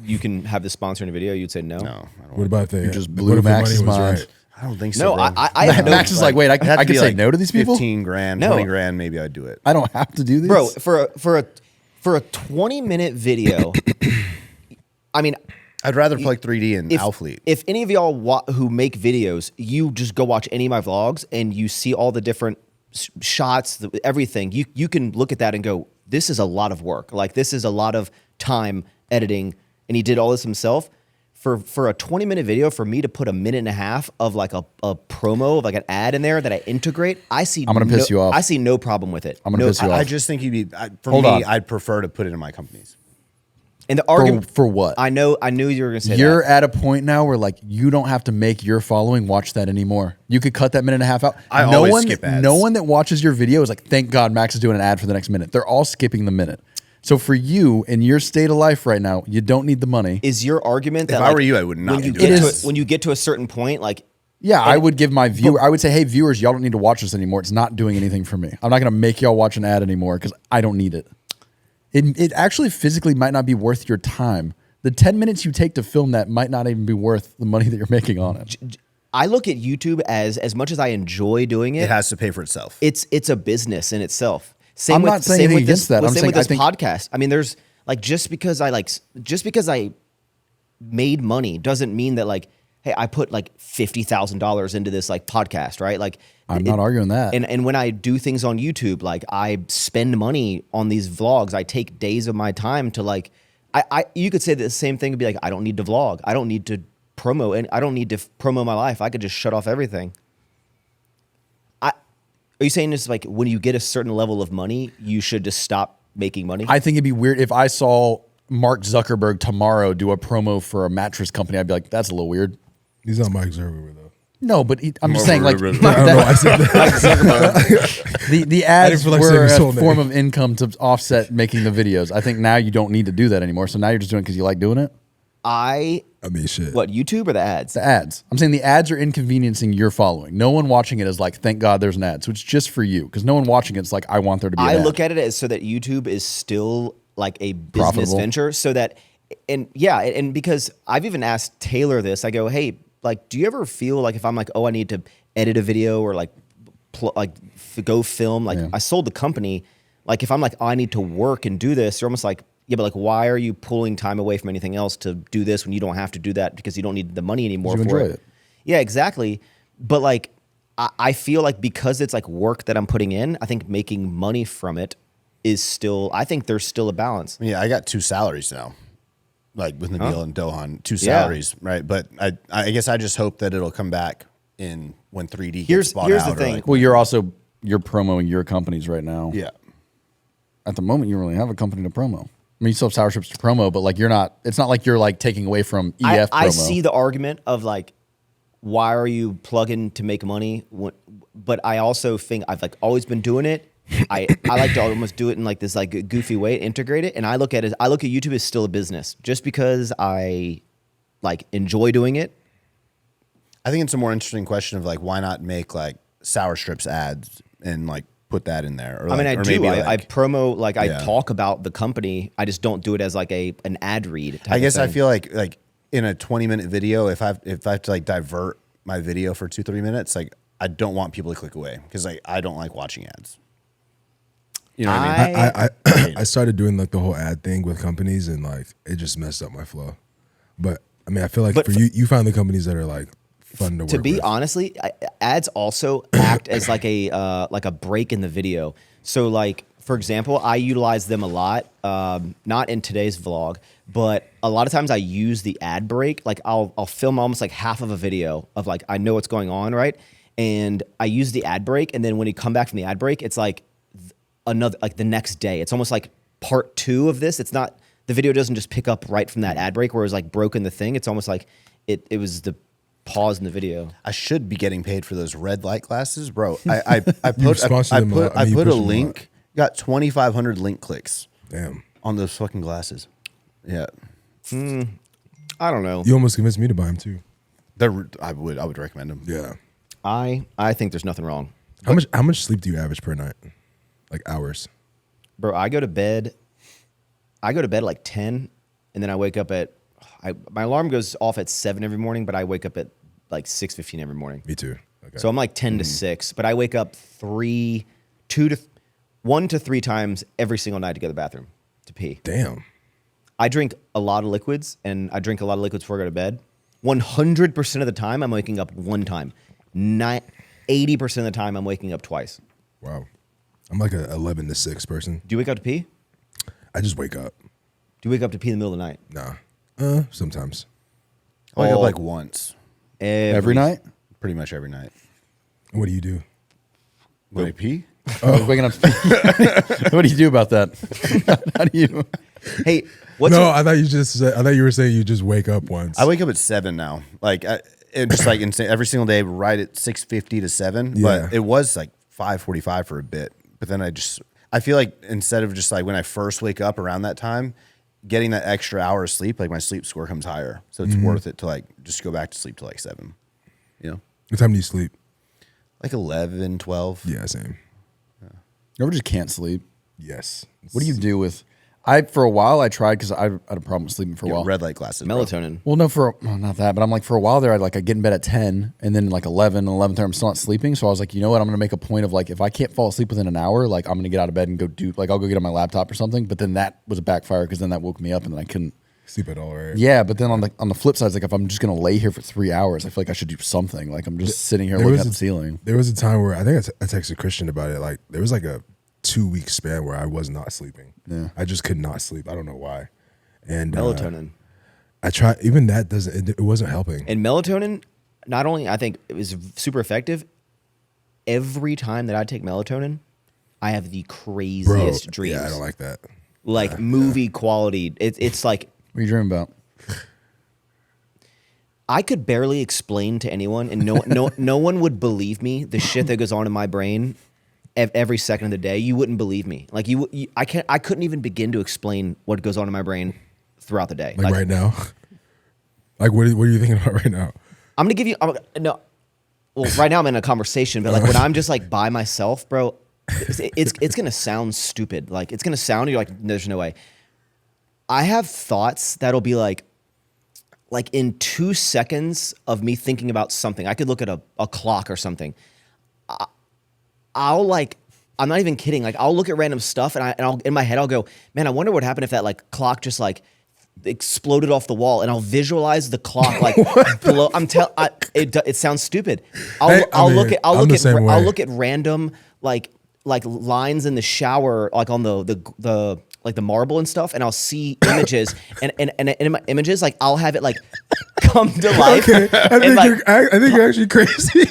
you can have this sponsor in a video, you'd say no. No, I don't. What about if they just what blew if the Max's money was mind. right? I don't think so. No, bro. I have no. Max is like, wait, It'd have I to could be say like no to these people? 15 grand, No. 20 grand, maybe I'd do it. I don't have to do these? Bro, for a 20-minute video, I mean, I'd rather plug 3D and Alfleet. if any of y'all who make videos, you just go watch any of my vlogs and you see all the different shots, everything, you can look at that and go, this is a lot of work. Like, this is a lot of time editing, and he did all this himself. For a 20-minute video, for me to put a minute and a half of like a promo, of like an ad in there that I integrate, I'm gonna piss you off. I see no problem with it. I'm gonna piss you off. I just think for Hold me, on. I'd prefer to put it in my companies. And the argument For what? I knew you were gonna say You're that. at a point now where like you don't have to make your following watch that anymore. You could cut that minute and a half out. I always skip ads. No one that watches your video is like, thank God Max is doing an ad for the next minute. They're all skipping the minute. So for you in your state of life right now, you don't need the money. Is your argument that If I were you, I would not when you do get it. to It is- when you get to a certain point, like Yeah, I would give my viewer. I would say, hey, viewers, y'all don't need to watch this anymore. It's not doing anything for me. I'm not going to make y'all watch an ad anymore because I don't need it. It actually physically might not be worth your time. The 10 minutes you take to film that might not even be worth the money that you're making on it. I look at YouTube as much as I enjoy doing It it. has to pay for itself. It's a business in itself. Same I'm with, not saying same anything with against this, that. I'm same saying with I this think- podcast. I mean, there's like just because I made money doesn't mean that like, hey, I put like $50,000 into this like podcast, right? Like I'm not arguing that. And when I do things on YouTube, like I spend money on these vlogs. I take days of my time to like, you could say the same thing and be like, I don't need to vlog. I don't need to promo, and I don't need to promo my life. I could just shut off everything. Are you saying this like when you get a certain level of money, you should just stop making money? I think it'd be weird if I saw Mark Zuckerberg tomorrow do a promo for a mattress company. I'd be like, that's a little weird. He's not Mike Zuckerberg though. No, but I'm just saying, like, I don't know. I said that. the ads feel like were saying his a whole name. form of income to offset making the videos. I think now you don't need to do that anymore. So now you're just doing it because you like doing it. I mean, shit. What, YouTube or the ads? The ads. I'm saying the ads are inconveniencing your following. No one watching it is like, thank God there's an ad. So it's just for you because no one watching it's like, I want there to be an I ad. look at it as so that YouTube is still like a business Profitable. venture, so that, and yeah, and because I've even asked Taylor this, I go, hey, like, do you ever feel like if I'm like, oh, I need to edit a video or like, go film, like Yeah. I sold the company, like if I'm like, oh, I need to work and do this, you're almost like, yeah, but like, why are you pulling time away from anything else to do this when you don't have to do that because you don't need the money anymore You for enjoy it? it. Yeah, exactly. But like, I feel like because it's like work that I'm putting in, I think making money from it is still, I think there's still a balance. Yeah, I got 2 salaries now, like with Nabil and Dohan, 2 Yeah. salaries, right? But I guess I just hope that it'll come back in when 3D gets Here's bought the out. or, thing. like- Well, you're promoting your companies right now. yeah. At the moment, you don't really have a company to promo. I mean, you still have Sour Strips to promo, but like it's not like you're like taking away from EF promo. I see the argument of like, why are you plugging to make money? But I also think I've like always been doing it. I like to almost do it in like this like goofy way, integrate it. And I look at YouTube as still a business just because I like enjoy doing it. I think it's a more interesting question of like, why not make like Sour Strips ads and like put that in there. Or I mean, like, I or do. maybe, I promo, like I Yeah. talk about the company. I just don't do it as like an ad read. Type I guess of I thing. feel like in a 20-minute video, if I have to like divert my video for 2-3 minutes, like I don't want people to click away because like I don't like watching ads. You know what I mean? I started doing like the whole ad thing with companies, and like it just messed up my flow. But I mean, I feel like But for you find the companies that are like fun to work To be with. honestly, ads also act as like a break in the video. So like, for example, I utilize them a lot. Not in today's vlog, but a lot of times I use the ad break. Like I'll film almost like half of a video of like I know what's going on, right? And I use the ad break, and then when you come back from the ad break, it's like another, like the next day. It's almost like part 2 of this. It's not, the video doesn't just pick up right from that ad break where it was like broken the thing. It's almost like it was the pause in the video. I should be getting paid for those red light glasses, bro. I put sponsored them a lot. I mean, you a push them a lot. link, got 2,500 link clicks Damn, on those fucking glasses. Yeah, I don't know. you almost convinced me to buy them too. I would recommend them. Yeah. I think there's nothing wrong. How much sleep do you average per night? Like hours? Bro, I go to bed at like 10, and then I wake up at, my alarm goes off at 7 every morning, but I wake up at like 6:15 every morning. Me too. Okay. So I'm like 10 to 6, but I wake up 1 to 3 times every single night to go to the bathroom to pee. Damn. I drink a lot of liquids, and I drink a lot of liquids before I go to bed. 100% of the time, I'm waking up one time. 80% of the time, I'm waking up twice. Wow. I'm like a 11 to 6 person. Do you wake up to pee? I just wake up. Do you wake up to pee in the middle of the night? Nah. Sometimes. I wake up Oh. like once, Every night? pretty much every night. What do you do? When I pee, I was waking up. What do you do about that? How do you? Hey, what's No, your- I thought you were saying you just wake up once. I wake up at 7 now. Like it just like insane, every single day, right at 6:50 to 7. Yeah. But it was like 5:45 for a bit. But then I feel like instead of just like when I first wake up around that time, getting that extra hour of sleep, like my sleep score comes higher. So it's worth it to like just go back to sleep till like 7. You know, What time do you sleep? like 11, 12. Yeah, same. You ever just can't sleep? Yes. What do you do with? For a while I tried because I had a problem with sleeping for a Get while. red light glasses. bro. melatonin? Well, no, not that, but I'm like for a while there, I'd get in bed at 10, and then like 11, 11:30, I'm still not sleeping. So I was like, you know what, I'm gonna make a point of like if I can't fall asleep within an hour, like I'm gonna get out of bed and go do I'll go get on my laptop or something. But then that was a backfire because then that woke me up and then I couldn't. Sleep at all, right? Yeah, but then on the flip side, it's like if I'm just gonna lay here for 3 hours, I feel like I should do something. Like I'm just sitting here There looking was at the ceiling. There was a time where I think I texted Christian about it. Like there was like a 2-week span where I was not sleeping. Yeah. I just could not sleep. I don't know why. And Melatonin. I tried. Even that doesn't. It wasn't helping. And melatonin, not only I think it was super effective, every time that I take melatonin, I have the craziest dreams. Yeah, I don't like that. Like movie quality. It's like What are you dreaming about? I could barely explain to anyone, and no one would believe me the shit that goes on in my brain every second of the day. You wouldn't believe me. Like I couldn't even begin to explain what goes on in my brain throughout the day. Like right now. Like what are you thinking about right now? I'm gonna give you no. Well, right now I'm in a conversation, but like when I'm just like by myself, bro, it's gonna sound stupid. Like it's gonna sound, you're like, there's no way. I have thoughts that'll be like in 2 seconds of me thinking about something. I could look at a clock or something. I'm not even kidding. Like I'll look at random stuff and I'll in my head I'll go, man, I wonder what happened if that like clock just like exploded off the wall, and I'll visualize the clock like below. It sounds stupid. I'll look at random like lines in the shower, like on the like the marble and stuff, and I'll see images and in my images, like I'll have it like come to life. Okay, I think you're actually crazy.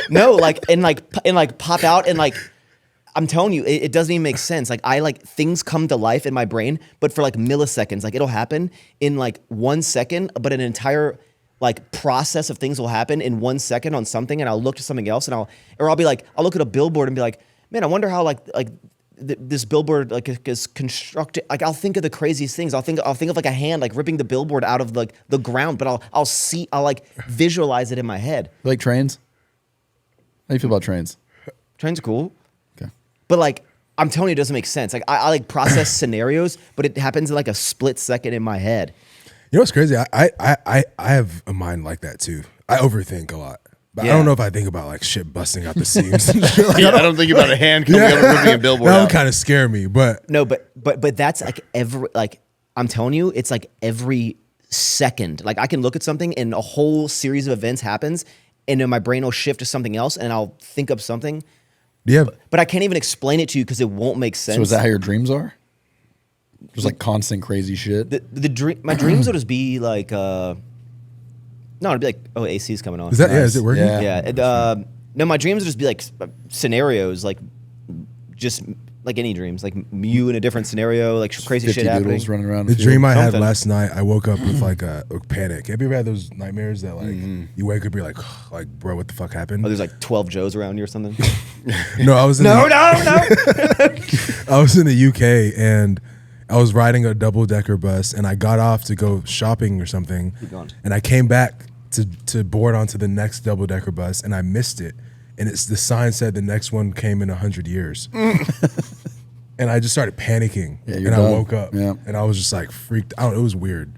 No, like pop out and like. I'm telling you, it doesn't even make sense. Like things come to life in my brain, but for like milliseconds. Like it'll happen in like 1 second, but an entire like process of things will happen in 1 second on something, and I'll look to something else, and I'll be like, I'll look at a billboard and be like, man, I wonder how this billboard like is constructed. Like I'll think of the craziest things. I'll think of like a hand like ripping the billboard out of like the ground, but I'll like visualize it in my head. You like trains? How do you feel about trains? Trains are cool. Okay. But like, I'm telling you, it doesn't make sense. Like, I like process scenarios, but it happens in like a split second in my head. You know what's crazy? I have a mind like that too. I overthink a lot. But Yeah. I don't know if I think about like shit busting out the seams. And shit. Like, Yeah, I don't think about a hand coming up and ripping a billboard that out. would kind of scare me. But No, but that's like I'm telling you, it's like every second. Like I can look at something and a whole series of events happens, and then my brain will shift to something else, and I'll think of something. yeah, But I can't even explain it to you because it won't make sense. So is that how your dreams are? Just like constant crazy shit. My dreams would just be like no, it'd be like, oh, AC's coming on. is that is it working? Yeah. Yeah. No, my dreams would just be like scenarios, like just like any dreams, like you in a different scenario, like crazy 50 shit happening. doodles running around. The field. dream I had Something. last night, I woke up with like a panic. Have you ever had those nightmares that like you wake up, you're like, bro, what the fuck happened? Oh, there's like 12 Joes around you or something. No, I was in no. I was in the UK and I was riding a double decker bus and I got off to go shopping or something. Keep going. And I came back to board onto the next double decker bus and I missed it. And the sign said the next one came in 100 years. And I just started panicking. Yeah, and you're I done. woke up. Yeah. And I was just like freaked out. It was weird.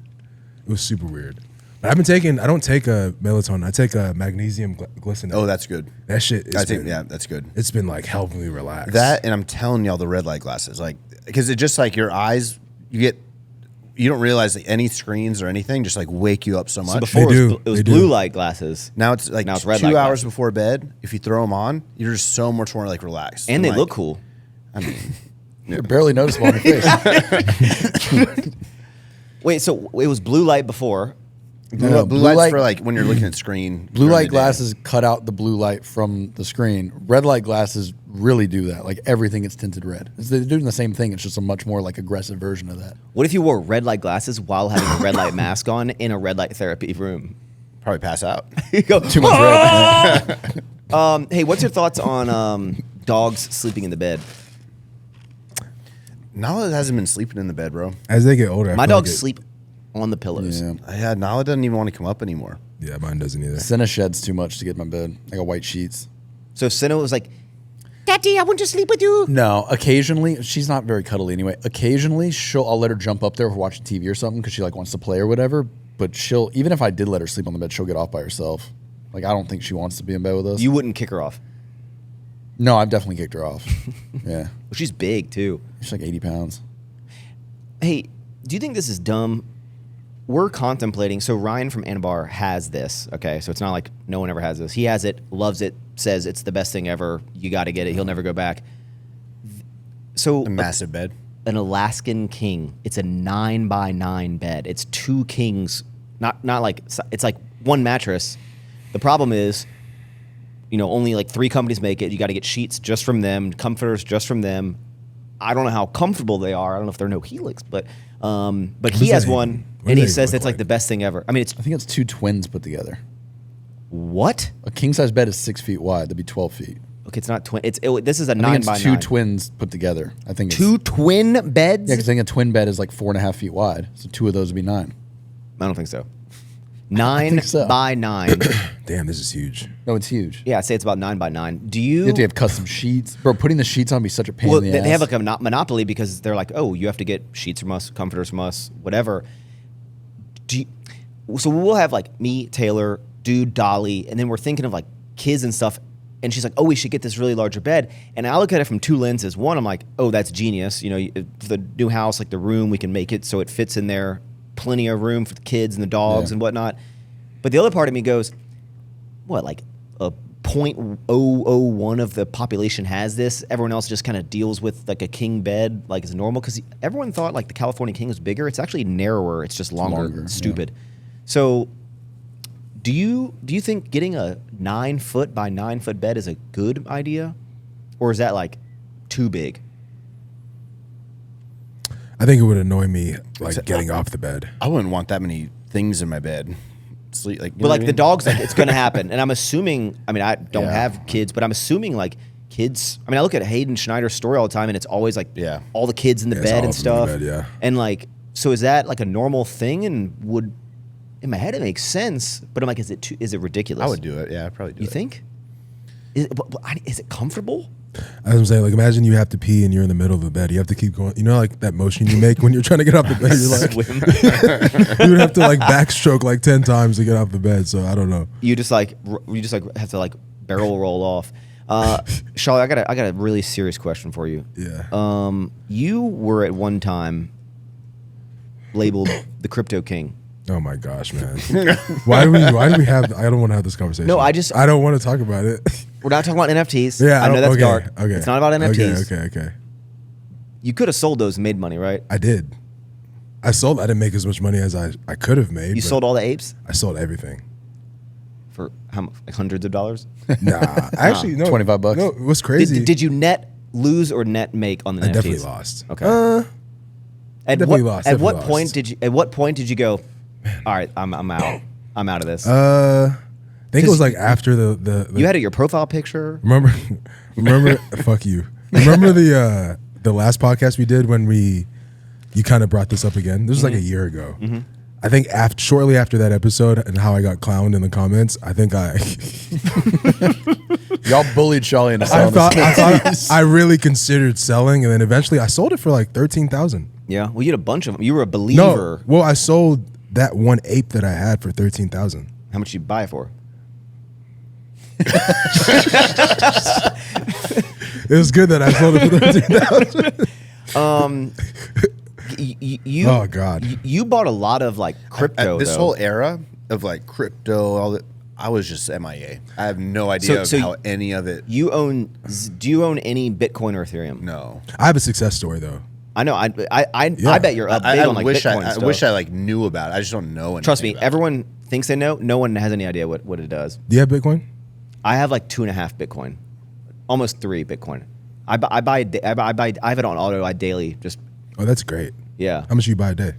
It was super weird. But I don't take a melatonin. I take a magnesium glycinate. Oh, that's good. That shit I think that's good. It's been like helping me relax. That, and I'm telling y'all the red light glasses, like, because it just like your eyes, you don't realize that any screens or anything just like wake you up so much. So before They do. it was They do. blue light glasses. Now it's like Now it's red 2 light hours glasses. before bed. If you throw them on, you're just so much more like relaxed. And they like, look cool. I mean, You're barely noticeable on your face. Wait, so it was blue light before. No, blue lights for like when you're looking at screen. Blue during light the day. glasses cut out the blue light from the screen. Red light glasses really do that. Like everything gets tinted red. They're doing the same thing. It's just a much more like aggressive version of that. What if you wore red light glasses while having a red light mask on in a red light therapy room? Probably pass out. You go, Too much red. hey, what's your thoughts on dogs sleeping in the bed? Nala hasn't been sleeping in the bed, bro. As they get older, I My feel dogs like sleep on the pillows. Yeah. Yeah, Nala doesn't even want to come up anymore. Yeah, mine doesn't either. Senna sheds too much to get in my bed. I got white sheets. So if Senna was like, Daddy, I want to sleep with you. No, occasionally she's not very cuddly anyway. Occasionally I'll let her jump up there if we're watching TV or something because she like wants to play or whatever. But she'll, even if I did let her sleep on the bed, she'll get off by herself. Like I don't think she wants to be in bed with us. You wouldn't kick her off. No, I've definitely kicked her off. Yeah, Well, she's big too. she's like 80 pounds. Hey, do you think this is dumb? We're contemplating. So Ryan from Anabar has this. Okay, so it's not like no one ever has this. He has it, loves it, says it's the best thing ever. You got to get it. He'll never go back. So A massive bed. an Alaskan king. It's a 9x9 bed. It's two kings. Not like it's like one mattress. The problem is, only like 3 companies make it. You got to get sheets just from them, comforters just from them. I don't know how comfortable they are. I don't know if they're no Helix, but he does has that one, even- what and do he they says look it's like like? the best thing ever. I mean, it's I think it's 2 twins put together. what? A king size bed is 6 feet wide. That'd be 12 feet. Okay, it's not twin. This is a I think 9x9. it's 2 twins put together. I think it's, 2 twin beds. Yeah, because I think a twin bed is like 4.5 feet wide. So 2 of those would be 9. I don't think so. 9 think so. by 9. Damn, this is huge. No, it's huge. Yeah, I'd say it's about 9 by 9. Do You have to have custom sheets. Bro, putting the sheets on would be such a pain Well, in the ass. they have like a monopoly because they're like, oh, you have to get sheets from us, comforters from us, whatever. So we'll have like me, Taylor, Dude, Dolly, and then we're thinking of like kids and stuff. And she's like, oh, we should get this really larger bed. And I look at it from 2 lenses. One, I'm like, oh, that's genius. For the new house, like the room, we can make it so it fits in there. Plenty of room for the kids and the dogs Yeah. and whatnot. But the other part of me goes, what, like a 0.001 of the population has this? Everyone else just kind of deals with like a king bed like it's normal? Because everyone thought like the California king was bigger. It's actually narrower. It's just longer. longer, Stupid. So do you think getting a 9 foot by 9 foot bed is a good idea? Or is that like too big? I think it would annoy me like getting off the bed. I wouldn't want that many things in my bed. Sleep like, you But know like what I the mean? dog's like, it's going to happen. And I'm assuming, I don't Yeah. have kids, but I'm assuming like kids, I look at Hayden Schneider's story all the time and it's always like Yeah. all the kids in the Yeah, it's bed all and of them in stuff. the bed, yeah. And like, so is that like a normal thing? And in my head, it makes sense, but I'm like, is it ridiculous? I would do it. Yeah, I'd probably do it. You think? Is it comfortable? As I'm saying, like, imagine you have to pee and you're in the middle of the bed. You have to keep going. You know, like that motion you make when you're trying to get off the bed. You're like, you would have to like backstroke like 10 times to get off the bed. So I don't know. You just like have to like barrel roll off. Shawley, I got a really serious question for you. Yeah. You were at one time labeled the Crypto King. Oh my gosh, man. Why do we have, I don't want to have this conversation. No, I don't want to talk about it. We're not talking about NFTs. Yeah. I know that's okay, dark. Okay. It's not about NFTs. Okay. You could have sold those and made money, right? I did. I didn't make as much money as I could have made. You sold all the apes? I sold everything. For how much? Like hundreds of dollars? Nah. Actually, no. $25. No, it was crazy. Did you net lose or net make on the NFTs? I definitely lost. Okay. Definitely lost. At what point did you go, all right, I'm out. I'm out of this. I think it was like after the you had your profile picture. Remember fuck you. Remember the last podcast we did when you kind of brought this up again? This was like a year ago. Mm-hmm. I think shortly after that episode and how I got clowned in the comments, I think y'all bullied Shawley into selling. I really considered selling, and then eventually I sold it for like $13,000. Yeah, well, you had a bunch of them. You were a believer. No, well, I sold that one ape that I had for $13,000. How much did you buy it for? It was good that I sold it for $13,000. Oh God! You bought a lot of like crypto. This whole era of like crypto, all that, I was just MIA. I have no idea how any of it. Do you own any Bitcoin or Ethereum? No. I have a success story though. I know. I bet you're up big on like Bitcoin stuff. I wish I like knew about it. I just don't know anything. Trust me, about everyone thinks they know. No one has any idea what it does. Do you have Bitcoin? I have like 2.5 Bitcoin, almost 3 Bitcoin. I have it on auto daily. Just Oh, that's great. yeah. How much do you buy a day?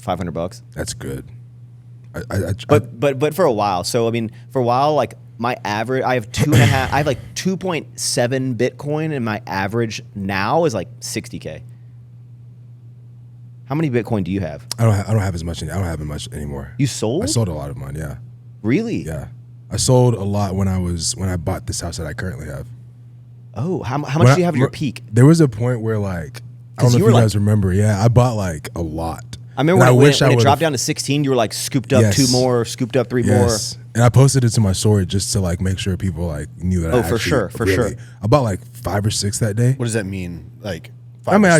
$500. That's good. But for a while. So I mean, for a while, like my average, I have 2.5. I have like 2.7 Bitcoin, and my average now is like 60K. How many Bitcoin do you have? I don't have as much. I don't have as much anymore. You sold? I sold a lot of mine. Yeah. Really? Yeah. I sold a lot when I bought this house that I currently have. Oh, how much do you have at your peak? There was a point where like I don't know if you guys remember. Yeah, I bought like a lot. I remember when it dropped down to 16, you were like scooped up 2 more, scooped up 3 more. And I posted it to my story just to like make sure people like knew that. Oh, for sure. I bought like 5 or 6 that day. What does that mean? Like 5 I mean,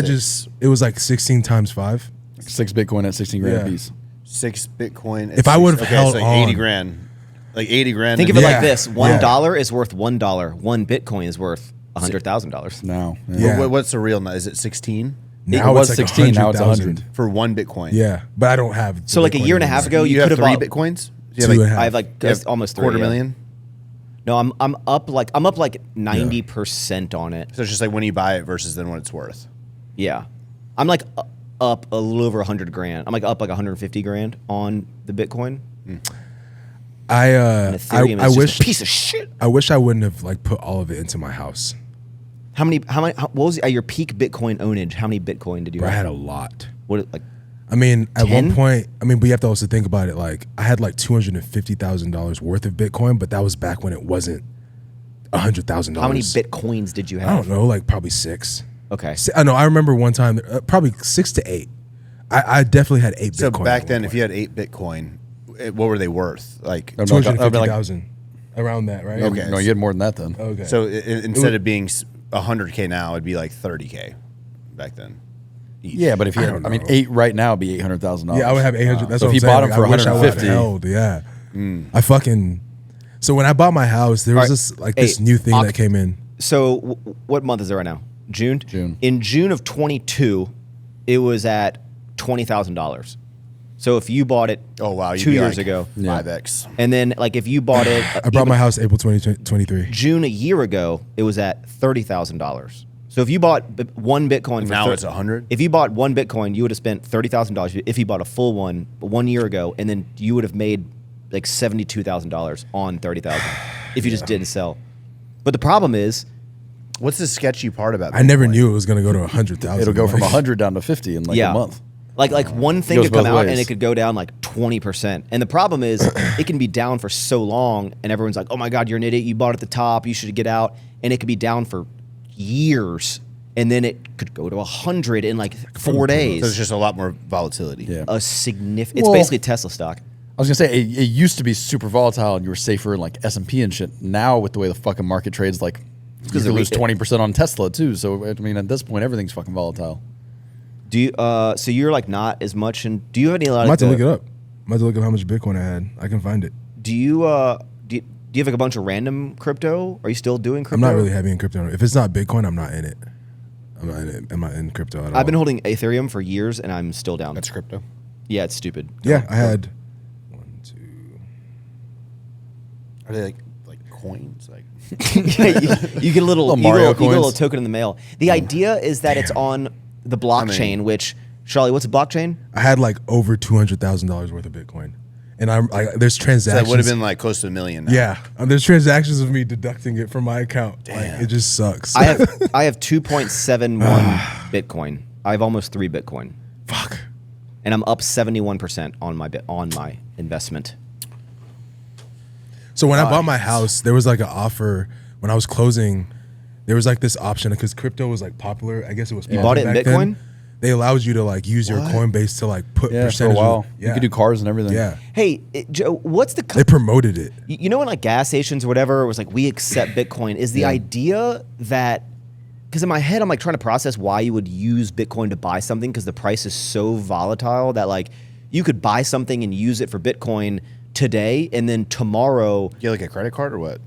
it was like 16 times 5. 6 Bitcoin at 16 grand a piece. 6 Bitcoin. If I would have held like on, 80 grand. Like 80 grand. Think of it like this: $1 is worth $1. 1 Bitcoin is worth $100,000. No. Yeah. What's the real? Is it 16? Now it was like 16. Now it's 100 for 1 Bitcoin. Yeah, but I don't have. So like a year and a half ago, you could have have 3 bought Bitcoins. I have like almost 3. $250,000. No, I'm up like 90% on it. So it's just like when you buy it versus then what it's worth. Yeah, I'm like up a little over 100 grand. I'm like up like 150 grand on the Bitcoin. I wish a piece of shit. I wish I wouldn't have like put all of it into my house. What was at your peak Bitcoin ownage? How many Bitcoin did you have? I had a lot. What like? I mean, at 10? one point, but you have to also think about it. Like, I had like $250,000 worth of Bitcoin, but that was back when it wasn't $100,000. How many Bitcoins did you have? I don't know, like probably 6. Okay. I know. I remember one time, probably 6 to 8. I definitely had 8 Bitcoin. So back then, if you had 8 Bitcoin, what were they worth? Like 250,000, around that, right? Okay. No, you had more than that then. Okay. So instead of being 100K now, it'd be like 30K back then. Yeah, but if you had, 8 right now would be $800,000. Yeah, I would have 800. That's so what if I'm you saying. bought them for 150, held, yeah. I fucking. So when I bought my house, there was this new thing that came in. So what month is it right now? June. June. In June of 22, it was at $20,000. So if you bought it 2 years ago, 5x. and then like if you bought it, I bought my house April 2023. June a year ago, it was at $30,000. So if you bought 1 Bitcoin for now it's 100. If you bought 1 Bitcoin, you would have spent $30,000 if you bought a full one 1 year ago, and then you would have made like $72,000 on $30,000 if you just didn't sell. But the problem is, what's the sketchy part about that? I never knew it was going to go to 100,000. It'll go from 100 down to 50 in like a month. Like one thing Goes could come both out ways. and it could go down like 20%. And the problem is it can be down for so long and everyone's like, oh my God, you're an idiot. You bought at the top. You should get out. And it could be down for years. And then it could go to 100 in like 4 days. So there's just a lot more volatility. Yeah. A significant. It's Well- basically Tesla stock. I was gonna say it used to be super volatile and you were safer in like S&P and shit. Now with the way the fucking market trades, like you could lose 20% on Tesla too. So I mean, at this point, everything's fucking volatile. Do you? So you're like not as much. And do you have any? I'm about to look it up. I'm about to look up how much Bitcoin I had. I can find it. Do you? Do you have like a bunch of random crypto? Are you still doing crypto? I'm not really heavy in crypto. If it's not Bitcoin, I'm not in it. I'm not in it. I'm not in crypto at all. I've been holding Ethereum for years, and I'm still down. That's crypto. Yeah, it's stupid. Yeah, I had 1, 2. Are they like coins? Like Yeah, you get a little, you Mario get a little coins. token in the mail. The idea is that it's on the blockchain, which Shawley, what's a blockchain? I had like over $200,000 worth of Bitcoin, and there's so transactions. that would have been like close to $1 million. Now. Yeah, there's transactions of me deducting it from my account. Like, it just sucks. I have 2.71 Bitcoin. I have almost 3 Bitcoin, Fuck. and I'm up 71% on my investment. So when I bought my house, there was like an offer when I was closing. There was like this option because crypto was like popular. I guess it was. You bought it in back Bitcoin? then. They allowed you to like use your Coinbase to like put Yeah, for a percentage. while. Yeah. You could do cars and everything. Yeah, Hey, Joe, what's the? they promoted it. You know, when like gas stations or whatever, it was like we accept Bitcoin. Is the idea that? Because in my head, I'm like trying to process why you would use Bitcoin to buy something because the price is so volatile that like you could buy something and use it for Bitcoin today and then tomorrow. You get like a credit card or what?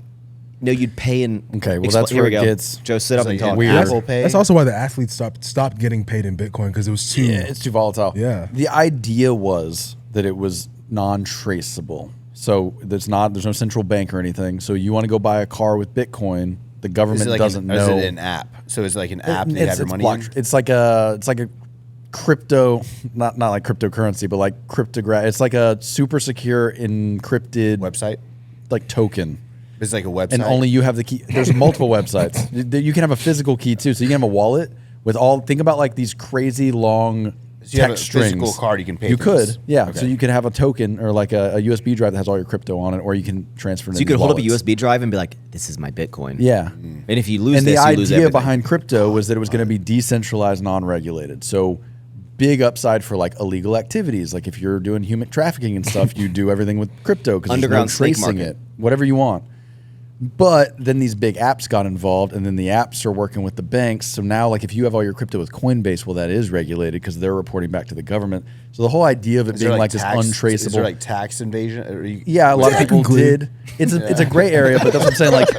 No, you'd pay in. Okay, well, that's here where we it go. gets Joe, sit up So and you talk. weird. Apple Pay. That's also why the athletes stopped getting paid in Bitcoin because it was too. Yeah, it's too volatile. Yeah. The idea was that it was non-traceable. So there's no central bank or anything. So you want to go buy a car with Bitcoin, the Is government it like doesn't Is know. it an app? So it's like an app that you have your money in? It's like a crypto, not like cryptocurrency, but like cryptograph. It's like a super secure encrypted Website? like token. It's like a website. And only you have the key. There's multiple websites. You can have a physical key too. So you can have a wallet with all. Think about like these crazy long So you have text a physical strings. card you can pay You through this. could, yeah. Okay. So you could have a token or like a USB drive that has all your crypto on it, or you can transfer. So you could hold up a USB drive and be like, "This is my Bitcoin." Yeah. And if you lose And this, the you lose idea everything. behind crypto was that it was going to be decentralized, non-regulated. So big upside for like illegal activities. Like if you're doing human trafficking and stuff, you do everything with crypto because Underground there's no snake tracing market. it, whatever you want. But then these big apps got involved, and then the apps are working with the banks. So now, like, if you have all your crypto with Coinbase, well, that is regulated because they're reporting back to the government. So the whole idea of it Is there being like this tax- untraceable. Is there like tax invasion? Or Yeah, a lot of people Technically. did. It's a gray area, but that's what I'm saying. Like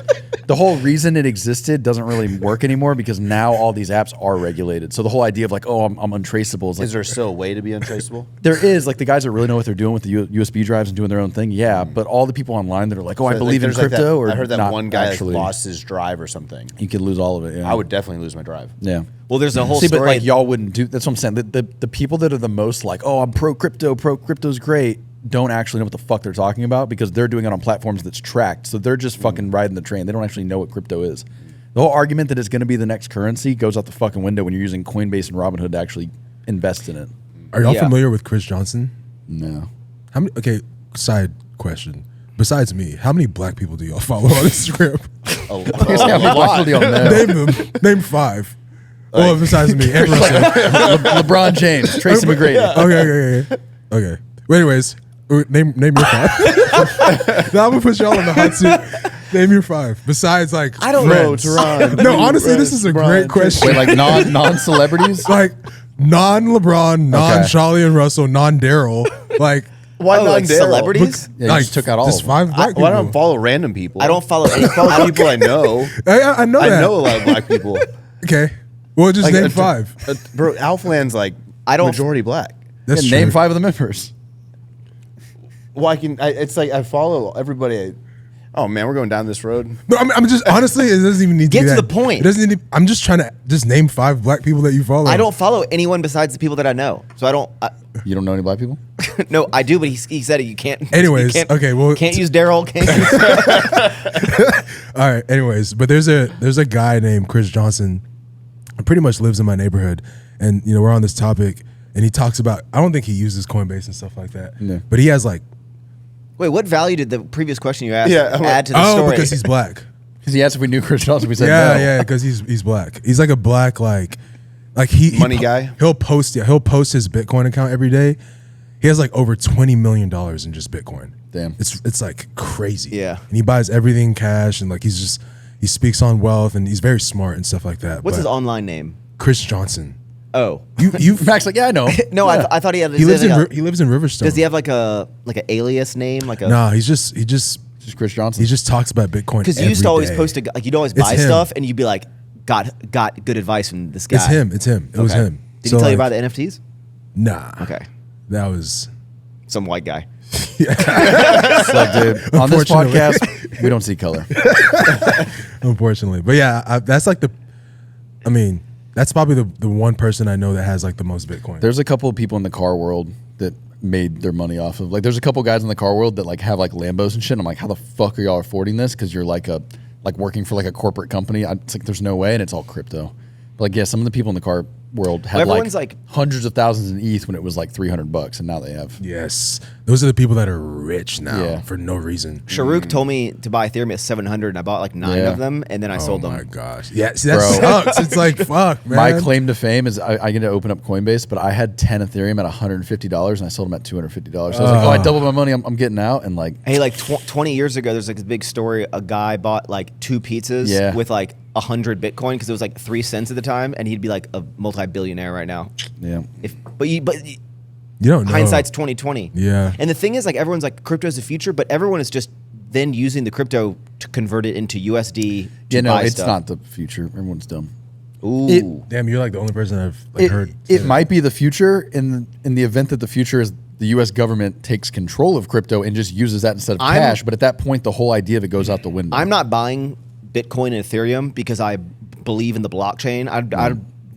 the whole reason it existed doesn't really work anymore because now all these apps are regulated. So the whole idea of like, oh, I'm untraceable is like Is there still a way to be untraceable? there is like the guys that really know what they're doing with the USB drives and doing their own thing. Yeah, but all the people online that are like, oh, I So, believe in there's like crypto that, or I heard that not one guy actually. lost his drive or something. You could lose all of it. Yeah. I would definitely lose my drive. Yeah. Well, there's a whole See, story. but like y'all wouldn't do. That's what I'm saying. The people that are the most like, oh, I'm pro crypto's great, don't actually know what the fuck they're talking about because they're doing it on platforms that's tracked. So they're just fucking riding the train. They don't actually know what crypto is. The whole argument that it's going to be the next currency goes out the fucking window when you're using Coinbase and Robinhood to actually invest in it. Are y'all Yeah. familiar with Chris Johnson? No. How many? Okay, side question. Besides me, how many black people do y'all follow on Instagram? Name them. Name 5. Well, besides me, and Russell. LeBron James, Tracy McGrady. Okay. Well, anyways, name your 5. Now I'm gonna put y'all on the hot seat. Name your 5. Besides, like, I don't friends. know. No, honestly, this is a great question. Wait, like non-celebrities? Like non-LeBron, non-Shawley and Russell, non-Daryl. Like, Why Oh, not like Daryl? celebrities? Yeah, you like just took out all just of them. 5 black people. Why don't I follow random people? I don't follow any. I follow people I know. I know I that. know a lot of black people. Okay. Well, just name 5. Bro, Alphaland's like I don't- majority black. That's Yeah, true. name 5 of the members. Well, it's like I follow everybody. Oh man, we're going down this road. No, I'm just honestly, it doesn't even need to Get be to that. the point. It doesn't need. I'm just trying to just name 5 black people that you follow. I don't follow anyone besides the people that I know. So I don't. You don't know any black people? No, I do, but he said it. You can't. Anyways, you can't, okay, well, can't use Daryl. Can't use. All right. Anyways, but there's a guy named Chris Johnson. Who pretty much lives in my neighborhood, and we're on this topic, and he talks about. I don't think he uses Coinbase and stuff like that. No. But he has like. Wait, what value did the previous question you asked Yeah, add to the story? Because he's black. Because he asked if we knew Chris Johnson. We said Yeah, no. yeah, because he's black. He's like a black like he Money guy? He'll post his Bitcoin account every day. He has like over $20 million in just Bitcoin. Damn. It's like crazy. Yeah. And he buys everything cash and like he speaks on wealth and he's very smart and stuff like that. What's But his online name? Chris Johnson. Oh, You Mac's like, yeah, I know. no, Yeah. I thought he had. he lives like he lives in Riverstone. Does he have like an alias name? Like a Nah, he just Just Chris Johnson. he just talks about Bitcoin. Because you used to every always day. post like you'd always It's buy him. stuff and you'd be like, got good advice from this guy. It's him. It was Okay. him. Did So, he tell you like, about the NFTs? Nah. Okay, That was some white guy. It's like, dude, on this Unfortunately. podcast, we don't see color. unfortunately. But yeah, that's like that's probably the one person I know that has like the most Bitcoin. There's a couple of people in the car world that made their money off of, like, there's a couple guys in the car world that like have like Lambos and shit. And I'm like, how the fuck are y'all affording this? Because you're like working for like a corporate company. It's like there's no way, and it's all crypto. But like, yeah, some of the people in the car world had everyone's like like- hundreds of thousands in ETH when it was like $300, and now they have. Yes, those are the people that are rich now Yeah. for no reason. Sharuk told me to buy Ethereum at 700, and I bought like 9 Yeah. of them, and then I sold Oh my them. gosh! Yeah, see that Bro. sucks. It's like fuck, man. My claim to fame is I get to open up Coinbase, but I had 10 Ethereum at $150, and I sold them at $250. So I was like, oh, I doubled my money. I'm getting out, and like, Hey, like 20 years ago, there's like this big story. A guy bought like 2 pizzas Yeah. with like 100 Bitcoin because it was like 3 cents at the time, and he'd be like a multi-billionaire right now. yeah. But You don't know. hindsight's 2020. Yeah. And the thing is, like, everyone's like, crypto's the future, but everyone is just then using the crypto to convert it into USD to Yeah, no, buy it's stuff. not the future. Everyone's dumb. Ooh. Damn, you're like the only person I've like heard. say It that. might be the future in the event that the future is the U.S. government takes control of crypto and just uses that instead of cash. But at that point, the whole idea of it goes out the window. I'm not buying Bitcoin and Ethereum because I believe in the blockchain. I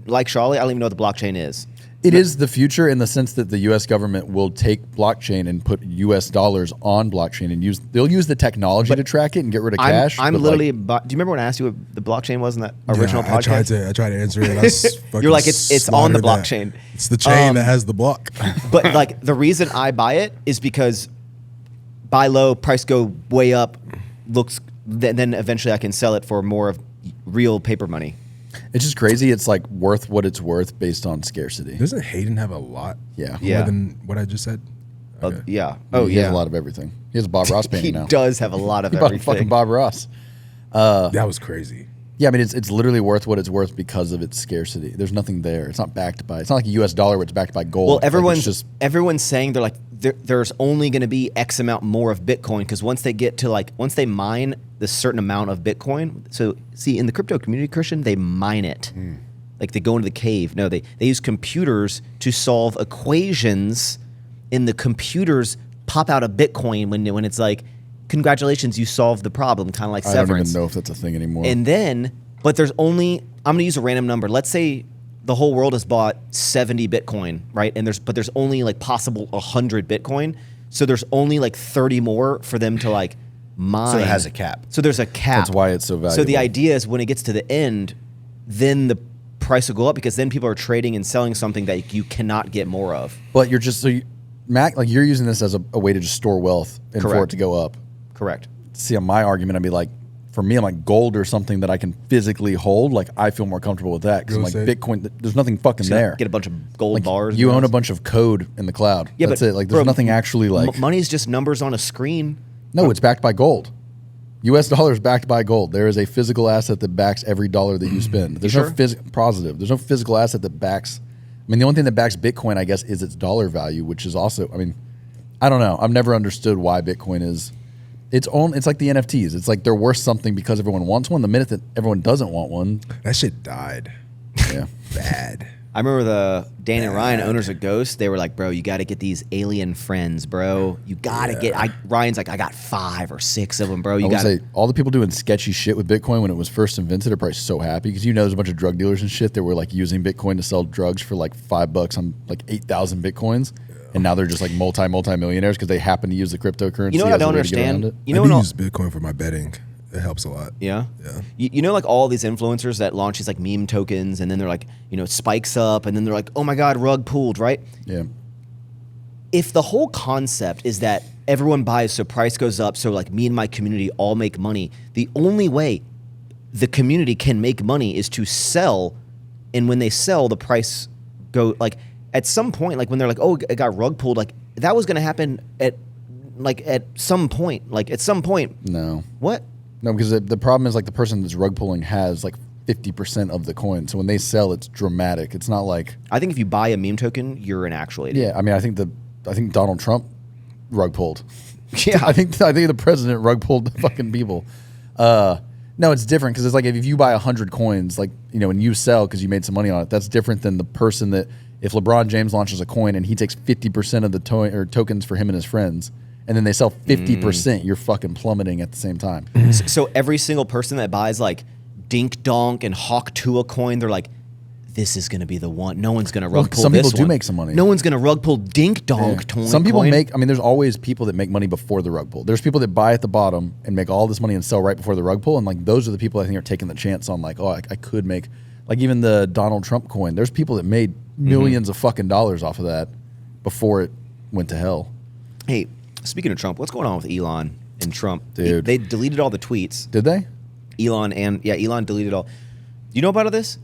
like Shawley, I don't even know what the blockchain is. It is the future in the sense that the U.S. government will take blockchain and put U.S. dollars on blockchain and they'll use the technology to track it and get rid of cash. I'm but, literally. like, Do you remember when I asked you what the blockchain was in that Yeah, original I tried podcast? to answer it. I was fucking You're like, it's on the slaughtered that. blockchain. It's the chain that has the block. But like the reason I buy it is because buy low, price go way up, then eventually I can sell it for more of real paper money. it's just crazy. It's like worth what it's worth based on scarcity. Doesn't Hayden have a lot? Yeah. Yeah. More than what I just said. Okay. Yeah. Oh he yeah. has a lot of everything. He has a Bob Ross painting He now. does have a lot of He bought everything. fucking Bob Ross. That was crazy. Yeah, I mean, it's literally worth what it's worth because of its scarcity. There's nothing there. It's not backed by. It's not like a U.S. dollar where it's backed by gold. Well, Like, it's everyone's just everyone's saying they're like there's only going to be X amount more of Bitcoin because once they mine this certain amount of Bitcoin. So see, in the crypto community, Christian, they mine it. Like they go into the cave. No, they use computers to solve equations. In the computers, pop out a Bitcoin when it's like, congratulations, you solved the problem. Kind of like I don't Severance. even know if that's a thing anymore. And then, but there's only, I'm going to use a random number. Let's say the whole world has bought 70 Bitcoin, right? But there's only like possible 100 Bitcoin. So there's only like 30 more for them to like mine. So it has a cap. So there's a cap. That's why it's so So the valuable. idea is when it gets to the end, then the price will go up because then people are trading and selling something that you cannot get more of. But you're just Mac, like you're using this as a way to just store wealth and for it Correct. to go up. Correct. See, on my argument, I'd be like, for me, I'm like gold or something that I can physically hold. Like I feel more comfortable with that because Real like estate. Bitcoin, there's nothing fucking there. Get a bunch of gold Like, bars. you and own a things. bunch of code in the cloud. Yeah, That's but it. Like there's bro, nothing actually like. money's just numbers on a screen. No, it's backed by gold. U.S. dollar is backed by gold. There is a physical asset that backs every dollar that you spend. There's Sure. no positive. There's no physical asset that backs. I mean, the only thing that backs Bitcoin, I guess, is its dollar value, which is also. I mean, I don't know. I've never understood why Bitcoin is. It's like the NFTs. It's like they're worth something because everyone wants one. The minute that everyone doesn't want one, That shit died. yeah. Bad. I remember the Dan and Ryan, owners of Ghost, they were like, bro, you got to get these alien friends, bro. You got to get, Ryan's like, I got 5 or 6 of them, bro. I You would got say all the people doing sketchy shit with Bitcoin when it was first invented are probably so happy because there's a bunch of drug dealers and shit that were like using Bitcoin to sell drugs for like $5 on like 8,000 Bitcoins. And now they're just like multi-millionaires because they happen to use the cryptocurrency. You know what I as a don't way to get around understand? it. You know I do what? use Bitcoin for my betting. It helps a lot. Yeah. Yeah. You know, like all these influencers that launch these like meme tokens, and then they're like, spikes up, and then they're like, oh my God, rug pulled, right? Yeah. If the whole concept is that everyone buys so price goes up, so like me and my community all make money, the only way the community can make money is to sell, and when they sell, the price go like at some point, like when they're like, oh, it got rug pulled, like that was gonna happen at some point. Like at some point. No. What? No, because the problem is like the person that's rug pulling has like 50% of the coin. So when they sell, it's dramatic. It's not like. I think if you buy a meme token, you're an actual idiot. Yeah, I mean, I think Donald Trump rug pulled. Yeah. I think the president rug pulled the fucking people. No, it's different because it's like if you buy 100 coins, like and you sell because you made some money on it. That's different than the person that if LeBron James launches a coin and he takes 50% of the tokens for him and his friends, and then they sell 50%, you're fucking plummeting at the same time. So every single person that buys like Dink Donk and Hawk Tua coin, they're like, this is going to be the one. No one's going to rug pull some this people do one. make some money. No one's going to rug pull Dink Donk coin. Some people make. I mean, there's always people that make money before the rug pull. There's people that buy at the bottom and make all this money and sell right before the rug pull, and like those are the people I think are taking the chance on. Like, oh, I could make. Like even the Donald Trump coin. There's people that made millions of fucking dollars off of that before it went to hell. Hey, speaking of Trump, what's going on with Elon and Trump? Dude. They deleted all the tweets. Did they? Elon deleted all. Do you know about this?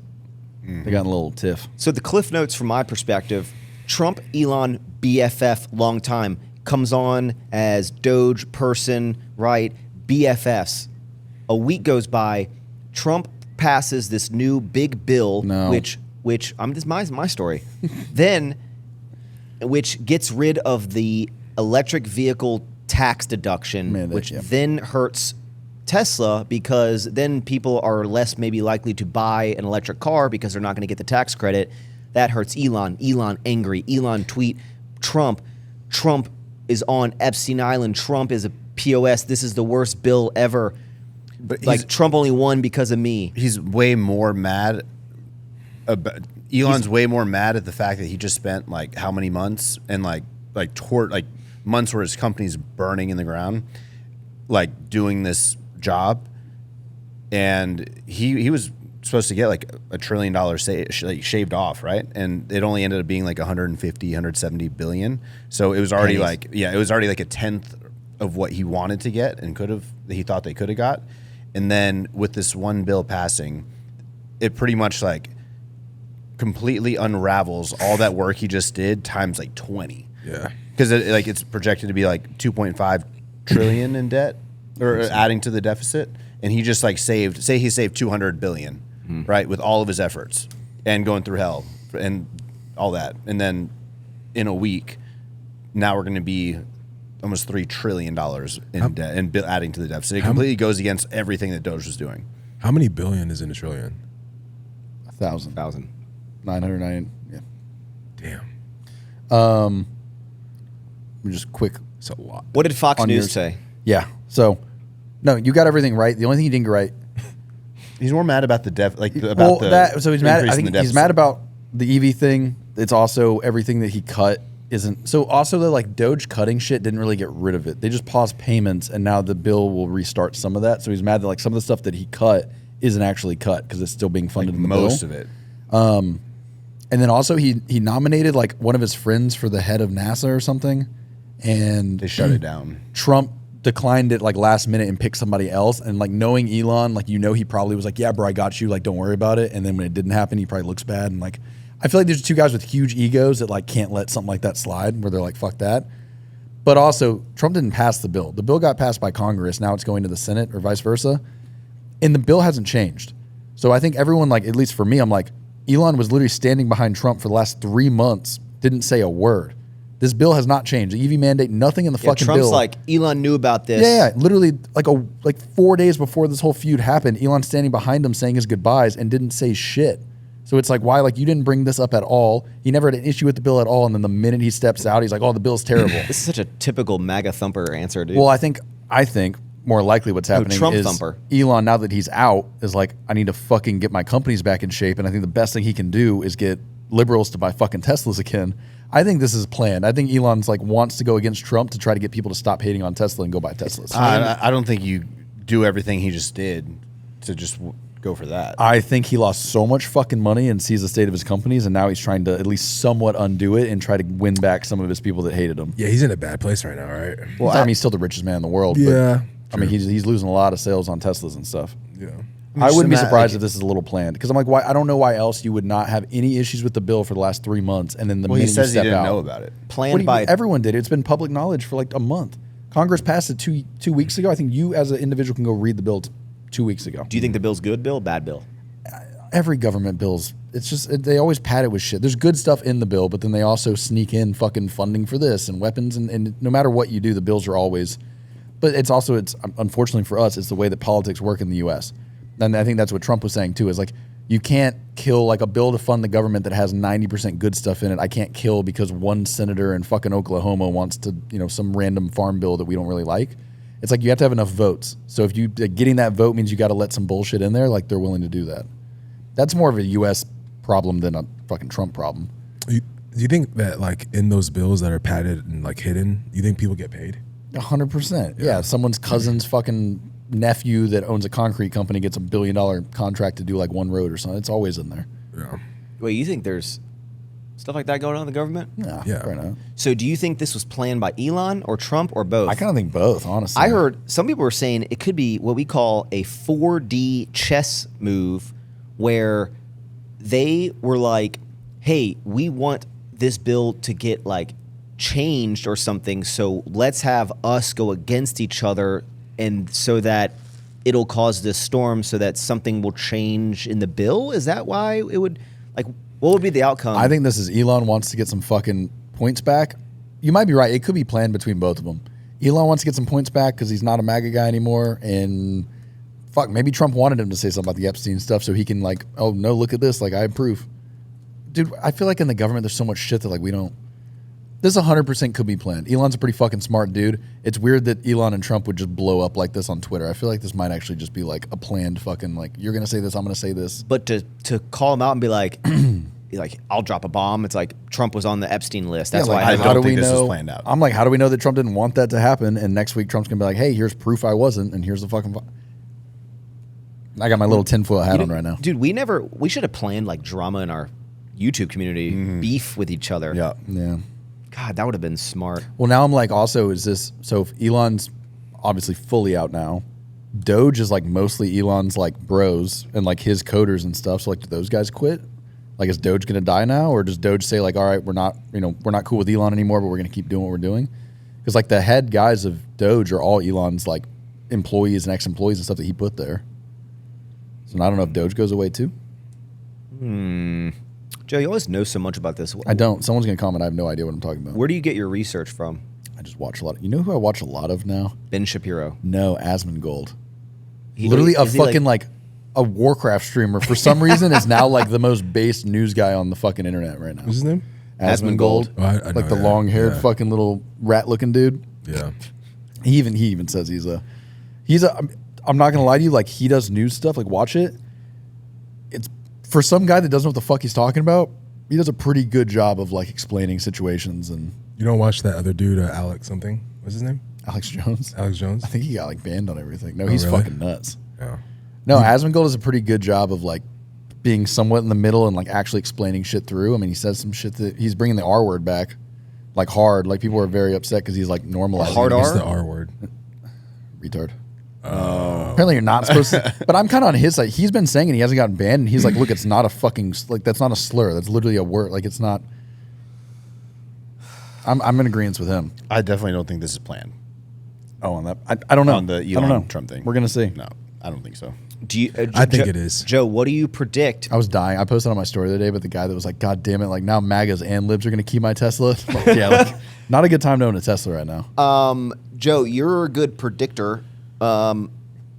They got in a little tiff. So the cliff notes from my perspective, Trump, Elon, BFF, long time, comes on as Doge person, right? BFFs. A week goes by, Trump passes this new big bill, which this is my story. Then, which gets rid of the electric vehicle tax deduction, then hurts Tesla because then people are less maybe likely to buy an electric car because they're not going to get the tax credit. That hurts Elon. Elon angry. Elon tweet Trump. Trump is on Epstein Island. Trump is a POS. This is the worst bill ever. But like Trump only won because of me. He's way more mad. Elon's way more mad at the fact that he just spent like how many months and like months where his company's burning in the ground, like doing this job, and he was supposed to get like $1 trillion shaved off, right? And it only ended up being like 170 billion. So it was already it was already like a tenth of what he wanted to get and he thought they could have got. And then with this one bill passing, it pretty much like completely unravels all that work he just did times like 20. Yeah. Because it's projected to be like 2.5 trillion in debt or adding to the deficit, and he just like saved 200 billion, right, with all of his efforts and going through hell and all that, and then in a week, now we're going to be almost $3 trillion in debt and adding to the deficit. It completely goes against everything that Doge was doing. How many billion is in a trillion? 1,000. 909. Yeah. Damn. Just quick. It's a lot. What did Fox News say? Yeah. So, no, you got everything right. The only thing you didn't get right. He's more mad about the So he's mad. I think he's mad about the EV thing. It's also everything that he cut isn't. So also the like Doge cutting shit didn't really get rid of it. They just paused payments, and now the bill will restart some of that. So he's mad that like some of the stuff that he cut isn't actually cut because it's still being funded in the most bill. of it. And then also he nominated like one of his friends for the head of NASA or something, and They shut it down. Trump declined it like last minute and picked somebody else. And like knowing Elon, like he probably was like, yeah, bro, I got you. Like, don't worry about it. And then when it didn't happen, he probably looks bad. And like, I feel like there's two guys with huge egos that like can't let something like that slide, where they're like, fuck that. But also, Trump didn't pass the bill. The bill got passed by Congress. Now it's going to the Senate or vice versa. And the bill hasn't changed. So I think everyone, like, at least for me, I'm like, Elon was literally standing behind Trump for the last 3 months, didn't say a word. This bill has not changed. The EV mandate, nothing in the fucking Trump's bill. like, Elon knew about this. Yeah, literally like 4 days before this whole feud happened, Elon's standing behind him saying his goodbyes and didn't say shit. So it's like, why? Like, you didn't bring this up at all. He never had an issue with the bill at all. And then the minute he steps out, he's like, oh, the bill's terrible. This is such a typical MAGA thumper answer, dude. Well, I think more likely what's happening Trump is thumper. Elon, now that he's out, is like, I need to fucking get my companies back in shape. And I think the best thing he can do is get liberals to buy fucking Teslas again. I think this is planned. I think Elon's like wants to go against Trump to try to get people to stop hating on Tesla and go buy Teslas. I don't think you do everything he just did to just go for that. I think he lost so much fucking money and sees the state of his companies, and now he's trying to at least somewhat undo it and try to win back some of his people that hated him. Yeah, he's in a bad place right now, right? Well, I mean, he's still the richest man in the world. Yeah, But, I mean, he's losing a lot of sales on Teslas and stuff. Yeah. I wouldn't be surprised if this is a little planned, because I'm like, why? I don't know why else you would not have any issues with the bill for the last 3 months, and then the Well, he minute you says he step didn't out, know about it. What do Planned you by mean? Everyone did it. It's been public knowledge for like a month. Congress passed it two weeks ago. I think you as an individual can go read the bill 2 weeks ago. Do you think the bill's good bill, bad bill? Every government bill's, it's just, they always pad it with shit. There's good stuff in the bill, but then they also sneak in fucking funding for this and weapons, and no matter what you do, the bills are always, but it's also, it's unfortunately for us, it's the way that politics work in the U.S. And I think that's what Trump was saying too, is like, you can't kill like a bill to fund the government that has 90% good stuff in it. I can't kill because one senator in fucking Oklahoma wants to, some random farm bill that we don't really like. It's like you have to have enough votes. So if you getting that vote means you got to let some bullshit in there, like they're willing to do that. That's more of a U.S. problem than a fucking Trump problem. Do you think that like in those bills that are padded and like hidden, you think people get paid? 100%. Yeah. Someone's cousin's fucking nephew that owns a concrete company gets $1 billion contract to do like one road or something. It's always in there. Yeah. Wait, you think there's stuff like that going on in the government? Yeah. Right now. So do you think this was planned by Elon or Trump or both? I kind of think both, honestly. I heard some people were saying it could be what we call a 4D chess move, where they were like, hey, we want this bill to get like changed or something, so let's have us go against each other, and so that it'll cause this storm so that something will change in the bill. Is that why it would, like, what would be the outcome? I think this is Elon wants to get some fucking points back. You might be right. It could be planned between both of them. Elon wants to get some points back because he's not a MAGA guy anymore, and fuck, maybe Trump wanted him to say something about the Epstein stuff so he can like, oh no, look at this, like I approve. Dude, I feel like in the government there's so much shit that like we don't. This 100% could be planned. Elon's a pretty fucking smart dude. It's weird that Elon and Trump would just blow up like this on Twitter. I feel like this might actually just be like a planned fucking like, you're gonna say this, I'm gonna say this. But to call him out and be like, like, I'll drop a bomb. It's like Trump was on the Epstein list. That's Yeah, why like, I how don't do we think this was know? planned out. I'm like, how do we know that Trump didn't want that to happen? And next week Trump's gonna be like, hey, here's proof I wasn't, and here's the fucking. I got my little tinfoil hat on right now. Dude, we should have planned like drama in our YouTube community, beef with each other. Yeah. Yeah. God, that would have been smart. Well, now I'm like, also, is this so? If Elon's obviously fully out now, Doge is like mostly Elon's like bros and like his coders and stuff. So like, do those guys quit? Like, is Doge gonna die now, or does Doge say like, all right, we're not cool with Elon anymore, but we're gonna keep doing what we're doing? Because like the head guys of Doge are all Elon's like employees and ex-employees and stuff that he put there. So I don't know if Doge goes away too. Joe, you always know so much about this. I don't. Someone's gonna comment. I have no idea what I'm talking about. Where do you get your research from? I just watch a lot. You know who I watch a lot of now? Ben Shapiro. No, Asmongold. Literally a is he, fucking like a Warcraft streamer for some reason is now like the most based news guy on the fucking internet right now. What's his name? Asmongold. Oh, I know, like the yeah, long haired yeah. fucking little rat looking dude. Yeah. He even says he's a I'm not gonna lie to you, like he does news stuff, like watch it. It's for some guy that doesn't know what the fuck he's talking about, he does a pretty good job of like explaining situations. And You don't watch that other dude, Alex something? What's his name? Alex Jones. Alex Jones? I think he got like banned on everything. No, Oh, he's really? fucking nuts. Yeah. No, Asmongold does a pretty good job of like being somewhat in the middle and like actually explaining shit through. I mean, he says some shit that he's bringing the R word back, like hard. Like people are very upset because he's like normalizing Hard it. R? What's the R word? Retard. Apparently you're not supposed to. But I'm kind of on his side. He's been saying it. He hasn't gotten banned. And he's like, look, it's not a fucking like that's not a slur. That's literally a word. Like it's not. I'm in agreement with him. I definitely don't think this is planned. Oh, on that. I don't know. On the I don't Elon know. Trump thing. We're gonna see. No, I don't think so. Do you? I think it is. Joe, what do you predict? I was dying. I posted on my story the other day, but the guy that was like, God damn it, like now MAGAs and libs are going to keep my Tesla. Like, yeah, like, not a good time to own a Tesla right now. Joe, you're a good predictor.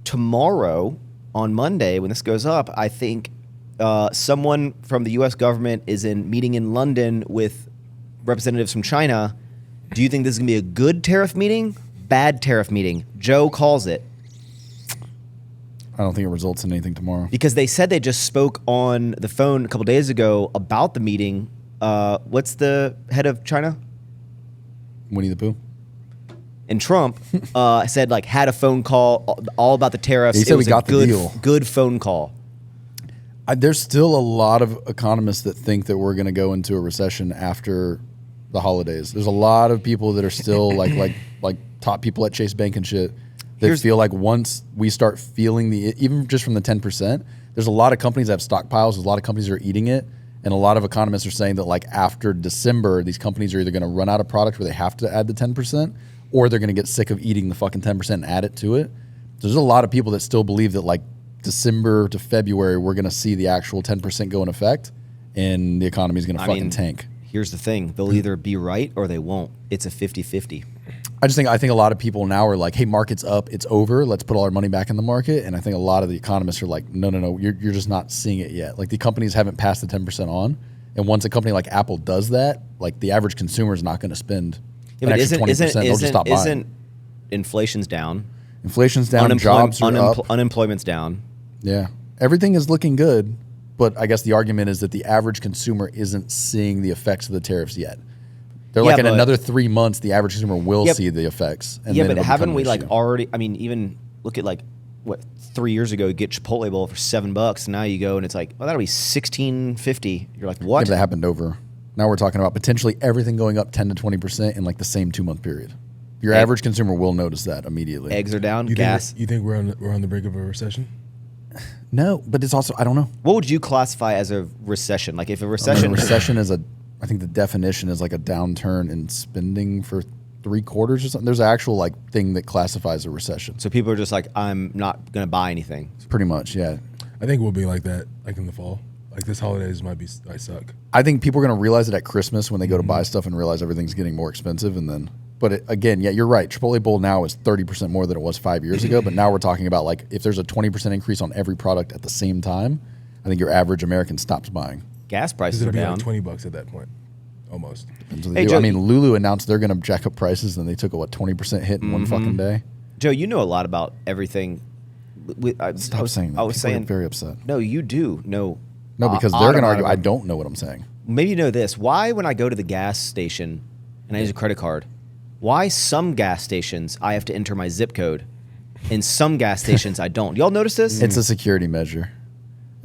Tomorrow, on Monday, when this goes up, I think someone from the U.S. government is meeting in London with representatives from China. Do you think this is going to be a good tariff meeting? Bad tariff meeting? Joe calls it. I don't think it results in anything tomorrow. Because they said they just spoke on the phone a couple days ago about the meeting. What's the head of China? Winnie the Pooh? And Trump said like had a phone call all about the tariffs. He said it was we got a the good, deal. good phone call. There's still a lot of economists that think that we're going to go into a recession after the holidays. There's a lot of people that are still like top people at Chase Bank and shit that feel like once we start feeling even just from the 10%, there's a lot of companies that have stockpiles. There's a lot of companies that are eating it. And a lot of economists are saying that like after December, these companies are either going to run out of product where they have to add the 10%, or they're going to get sick of eating the fucking 10% and add it to it. So there's a lot of people that still believe that like December to February, we're going to see the actual 10% go in effect and the economy is going to fucking tank. Here's the thing. They'll either be right or they won't. It's a 50-50. I think a lot of people now are like, hey, market's up, it's over, let's put all our money back in the market. And I think a lot of the economists are like, no, you're just not seeing it yet. Like the companies haven't passed the 10% on. And once a company like Apple does that, like the average consumer is not going to spend an extra 20%. They'll just stop buying. Inflation's down? Inflation's down, jobs are up. Unemployment's down. Yeah. Everything is looking good. But I guess the argument is that the average consumer isn't seeing the effects of the tariffs yet. They're like in another 3 months, the average consumer will see the effects. And but haven't we like already? I mean, even look at like what 3 years ago, you get Chipotle bowl for $7. Now you go and it's like, well, that'll be $16.50. You're like, what? Yeah, but that happened over. Now we're talking about potentially everything going up 10 to 20% in like the same 2 month period. Your average consumer will notice that immediately. Eggs are down. You gas. You think we're on the brink of a recession? No, but it's also I don't know. What would you classify as a recession? Like if a recession, recession is I think the definition is like a downturn in spending for 3 quarters or something. There's an actual like thing that classifies a recession. So people are just like, I'm not going to buy anything. Pretty much, yeah. I think we'll be like that, like in the fall. Like this holidays might suck. I think people are going to realize it at Christmas when they go to buy stuff and realize everything's getting more expensive. And then, again, yeah, you're right. Chipotle bowl now is 30% more than it was 5 years ago. But now we're talking about like if there's a 20% increase on every product at the same time, I think your average American stops buying. Gas prices It'll are be down. like $20 at that point, almost. Hey, Joe, I mean, Lulu announced they're going to jack up prices, and they took a 20% hit in one fucking day. Joe, you know a lot about everything. Stop saying that. I was saying very upset. No, you do. No, because they're going to argue. I don't know what I'm saying. Maybe you know this. Why, when I go to the gas station and I use a credit card, why some gas stations I have to enter my zip code, and some gas stations I don't? Y'all notice this? It's a security measure.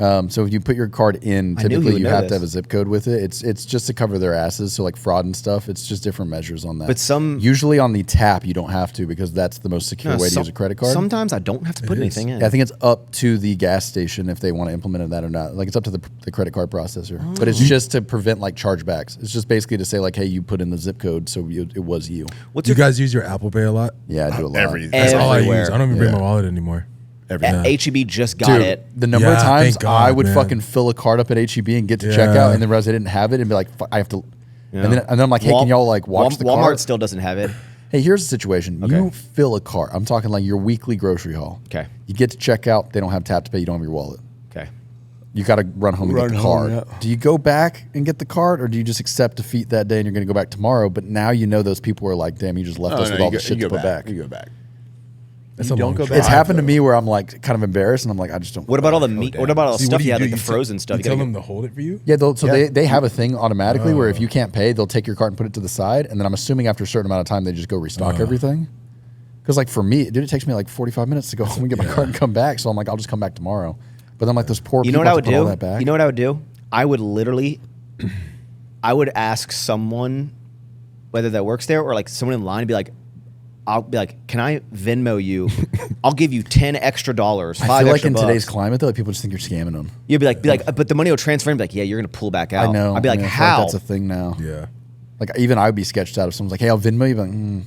So if you put your card in, typically you have to have a zip code with it. It's just to cover their asses. So like fraud and stuff, it's just different measures on that. But usually on the tap, you don't have to because that's the most secure way to use a credit card. Sometimes I don't have to put anything in. Yeah, I think it's up to the gas station if they want to implement that or not. Like it's up to the credit card processor. But it's just to prevent like chargebacks. It's just basically to say like, hey, you put in the zip code, so it was you. You guys use your Apple Pay a lot? Yeah, I do a lot. That's all I use. I don't even bring my wallet anymore. HEB just got it. The number of times I would fucking fill a card up at HEB and get to checkout and then realize I didn't have it and be like, I have to. Yeah. And then I'm like, hey, can y'all like watch the Walmart card? still doesn't have it. Hey, here's the situation. Okay. You fill a cart. I'm talking like your weekly grocery haul. Okay. You get to check out. They don't have tap to pay. You don't have your wallet. Okay. You got to run home and get the card. Do you go back and get the card, or do you just accept defeat that day and you're going to go back tomorrow? But now you know those people are like, damn, you just left us with all the shit to put back. You go back. Don't go back. It's happened to me where I'm like kind of embarrassed and I'm like, I just don't. What about all the meat? What about all the stuff you had, like the frozen stuff? You tell them to hold it for you? Yeah, they have a thing automatically where if you can't pay, they'll take your cart and put it to the side, and then I'm assuming after a certain amount of time they just go restock everything. Because like for me, dude, it takes me like 45 minutes to go home and get my cart and come back. So I'm like, I'll just come back tomorrow. But I'm like, those poor people. You know what I would put all do? that back. You know what I would do? I would literally, I would ask someone, whether that works there or like someone in line, be like, I'll be like, can I Venmo you? I'll give you $10 extra, $5 I feel like in bucks. today's climate though, people just think you're scamming them. You'd be like, but the money will transfer and be like, yeah, you're gonna pull back out. I know. I'd be like, I feel how? that's a thing now. Yeah. Like even I would be sketched out if someone's like, hey, I'll Venmo you. Like,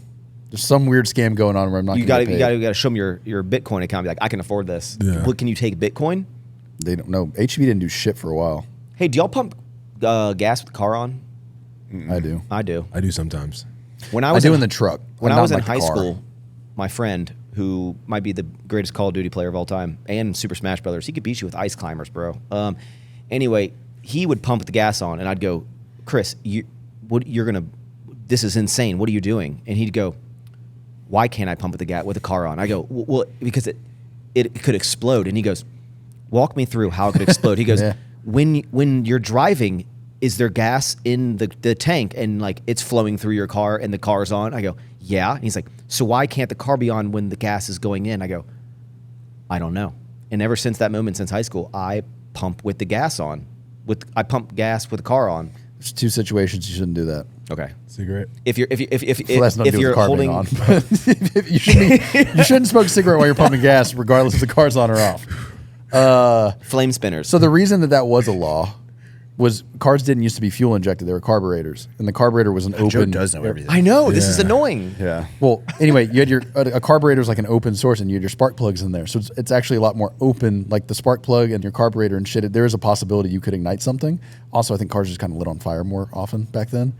there's some weird scam going on where I'm not. You gotta show them your Bitcoin account. Be like, I can afford this. Yeah. What, can you take Bitcoin? They don't know. HEB didn't do shit for a while. Hey, do y'all pump gas with the car on? I do. I do. I do sometimes. When I do in the truck. When I was in high car. school, my friend, who might be the greatest Call of Duty player of all time, and Super Smash Brothers, he could beat you with ice climbers, bro. Anyway, he would pump the gas on, and I'd go, Chris, this is insane. What are you doing? And he'd go, why can't I pump with the car on? I go, well, because it could explode. And he goes, walk me through how it could explode. He goes, Yeah. when you're driving, is there gas in the tank and like it's flowing through your car and the car's on? I go, yeah. And he's like, So why can't the car be on when the gas is going in? I go, I don't know. And ever since that moment, since high school, I pump with the gas on. I pump gas with the car on. There's 2 situations you shouldn't do that. Okay. Cigarette. If you're Well, that's not if to do with you're the car being holding on. you shouldn't smoke a cigarette while you're pumping gas, regardless if the car's on or off. flame spinners. So the reason that was a law was cars didn't used to be fuel injected; they were carburetors, and the carburetor was an Joe open. does know everything. I know this is Yeah. annoying. Yeah. Well, anyway, you had a carburetor is like an open source, and you had your spark plugs in there, so it's actually a lot more open. Like the spark plug and your carburetor and shit. There is a possibility you could ignite something. Also, I think cars just kind of lit on fire more often back then.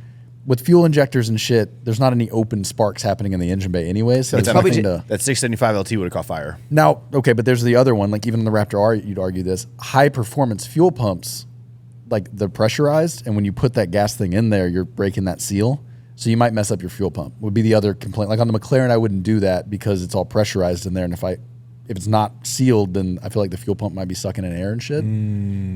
With fuel injectors and shit, there's not any open sparks happening in the engine bay anyways. So It's it's probably nothing ju- to. That 675 LT would have caught fire. Now, okay, but there's the other one. Like even in the Raptor R, you'd argue this high performance fuel pumps, like they're pressurized, and when you put that gas thing in there, you're breaking that seal. So you might mess up your fuel pump. Would be the other complaint. Like on the McLaren, I wouldn't do that because it's all pressurized in there, and if it's not sealed, then I feel like the fuel pump might be sucking in air and shit.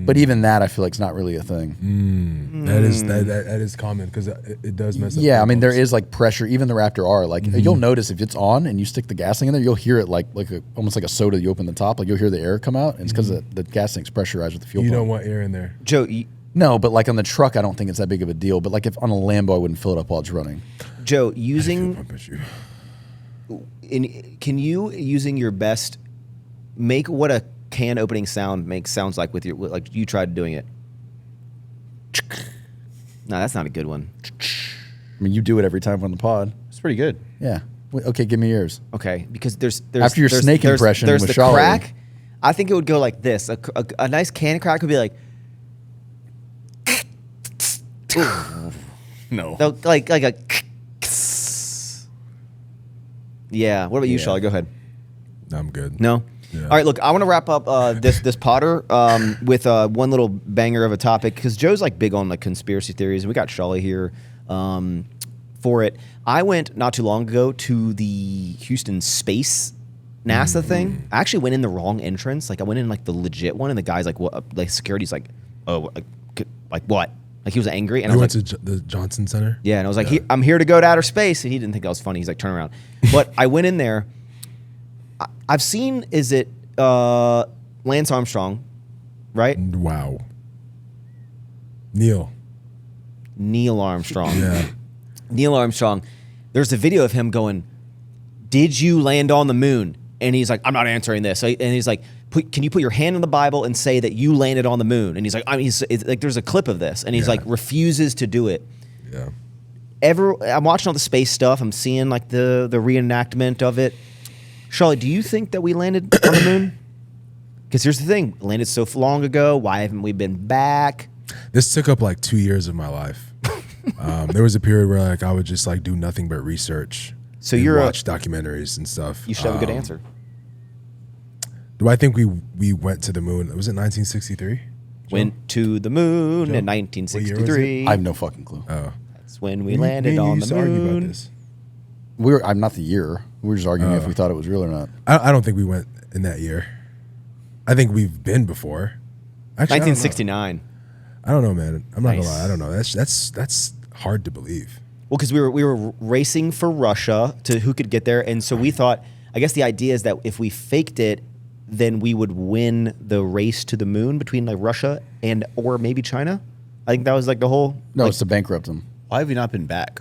But even that, I feel like it's not really a thing. That is common because it does mess up. Yeah, I mean there pumps. is like pressure. Even the Raptor R, like you'll notice if it's on and you stick the gas thing in there, you'll hear it almost like a soda. You open the top, like you'll hear the air come out, and it's because the gas tank's pressurized with the fuel You pump. don't want air in there. Joe, No, but like on the truck, I don't think it's that big of a deal. But like if on a Lambo, I wouldn't fill it up while it's running. Joe, Fuel using pump issue. can you using your best make what a can opening sounds like with your like you tried doing it? No, that's not a good one. I mean, you do it every time on the pod. It's pretty good. Yeah. Okay, give me yours. Okay, because there's After your snake impression there's with the Shawley. crack. I think it would go like this. A nice can crack would be like No. like a. Yeah. What about you, Yeah. Shawley? Go ahead. I'm good. No. Yeah. All right. Look, I want to wrap up this Potter with one little banger of a topic because Joe's like big on like conspiracy theories, and we got Shawley here for it. I went not too long ago to the Houston space NASA thing. I actually went in the wrong entrance. Like I went in like the legit one, and the guy's like, "What?" Like security's like, "Oh, like what?" Like he was angry, and You I went was like, to the Johnson Center. yeah, and I was like, I'm here to go to outer space. And he didn't think I was funny. He's like, turn around. But I went in there. I've seen, is it Lance Armstrong, right? Wow. Neil. Neil Armstrong. Yeah. Neil Armstrong. There's a video of him going, did you land on the moon? And he's like, I'm not answering this. And he's like, can you put your hand on the Bible and say that you landed on the moon? And he's like, it's like there's a clip of this. And he's like, refuses to do it. Yeah. I'm watching all the space stuff. I'm seeing like the reenactment of it. Shawley, do you think that we landed on the moon? Because here's the thing: landed so long ago. Why haven't we been back? This took up like 2 years of my life. There was a period where like I would just like do nothing but research. So and you're watch documentaries and stuff. You should have a good answer. Do I think we went to the moon? Was it 1963? Went to the moon in Joe, what year was 1963. I have no fucking clue. Oh, That's when we landed on the used to argue about moon. this. I'm not the year. We were just arguing if we thought it was real or not. I don't think we went in that year. I think we've been before. Actually, 1969. I don't know, man. I'm not Nice. gonna lie. I don't know. That's hard to believe. Well, because we were racing for Russia to who could get there, and so we thought. I guess the idea is that if we faked it, then we would win the race to the moon between like Russia and or maybe China. I think that was like the whole No, like, it's to bankrupt them. Why have you not been back?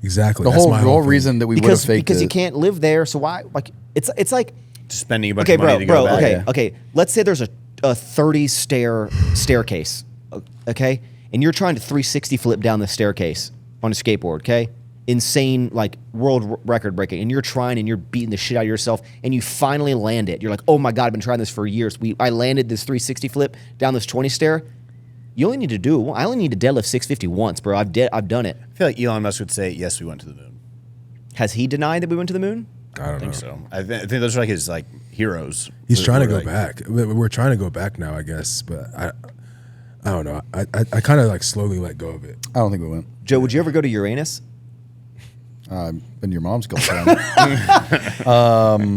Exactly. The That's whole, my the whole thing. reason that we would have because faked you it. can't live there. So why? Like it's like Just spending a bunch okay, of money to go back. okay, okay. Let's say there's a 30 staircase, okay, and you're trying to 360 flip down the staircase on a skateboard, okay. Insane, like world record breaking, and you're trying and you're beating the shit out of yourself, and you finally land it. You're like, oh my god, I've been trying this for years. I landed this 360 flip down this 20 stair. You only need to do. I only need to deadlift 650 once, bro. I've done it. I feel like Elon Musk would say, yes, we went to the moon. Has he denied that we went to the moon? I don't I think know. so. I think those are like his like heroes. He's trying to We're go like- back. We're trying to go back now, I guess. But I don't know. I kind of like slowly let go of it. I don't think we went. Joe, would you ever go to Uranus? Been to your mom's girlfriend.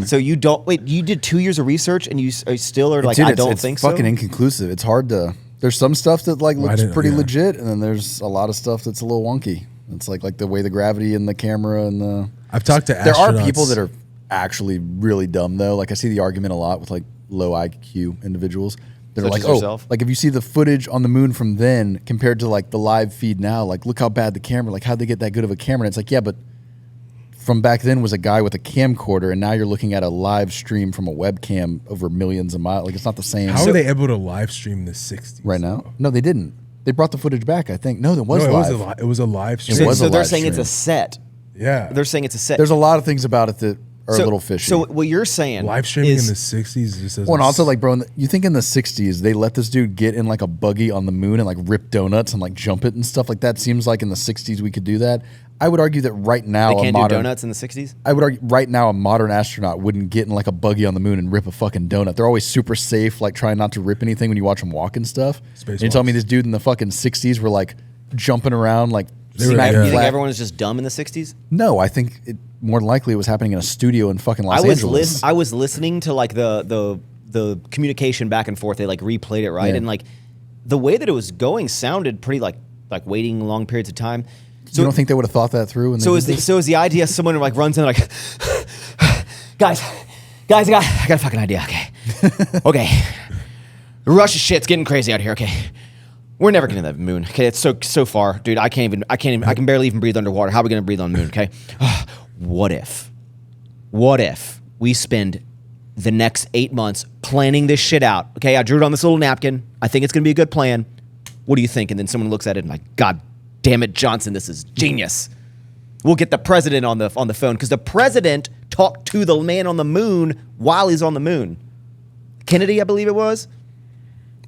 So you don't wait. You did 2 years of research, and you still are like, Dude, I it's- don't it's think fucking so. inconclusive. It's hard to. There's some stuff that like looks didn't- pretty yeah. legit, and then there's a lot of stuff that's a little wonky. It's like the way the gravity and the camera and the. I've talked to There astronauts. are people that are actually really dumb though. Like I see the argument a lot with like low IQ individuals that are Such like, as oh, yourself? like if you see the footage on the moon from then compared to like the live feed now, like look how bad the camera, like how'd they get that good of a camera? And it's like, yeah, but from back then was a guy with a camcorder, and now you're looking at a live stream from a webcam over millions of miles. Like it's not the same. How are they able to live stream the 60s right now? No, they didn't. They brought the footage back, I think. No, it was No, live. it was a live stream. It was So a they're live saying it's a stream. set. Yeah. They're saying it's a set. There's a lot of things about it that are a little fishy. So what you're saying Live streaming is, in the 60s just doesn't. Well, and also like, bro, you think in the 60s they let this dude get in like a buggy on the moon and like rip donuts and like jump it and stuff like that? Seems like in the 60s we could do that. I would argue that right now they can't a modern do donuts in the 60s? I would argue right now a modern astronaut wouldn't get in like a buggy on the moon and rip a fucking donut. They're always super safe, like trying not to rip anything when you watch them walk and stuff. And you tell me this dude in the fucking 60s were like jumping around like They were- smacking yeah. You think flat- everyone was just dumb in the 60s? No, I think it more than likely it was happening in a studio in fucking Los Angeles. I was listening to like the communication back and forth. They like replayed it, right? Yeah. And like the way that it was going sounded pretty like waiting long periods of time. So you don't think they would have thought that through? When so they is did the, this? so is the idea someone like runs in like, guys, I got a fucking idea. Okay, the Russia shit's getting crazy out here. Okay, we're never getting to the moon. Okay, it's so far, dude. I can barely even breathe underwater. How are we gonna breathe on the moon? Okay, what if we spend the next 8 months planning this shit out? Okay, I drew it on this little napkin. I think it's gonna be a good plan. What do you think? And then someone looks at it and like, God damn it, Johnson, this is genius. We'll get the president on the phone because the president talked to the man on the moon while he's on the moon. Kennedy, I believe it was.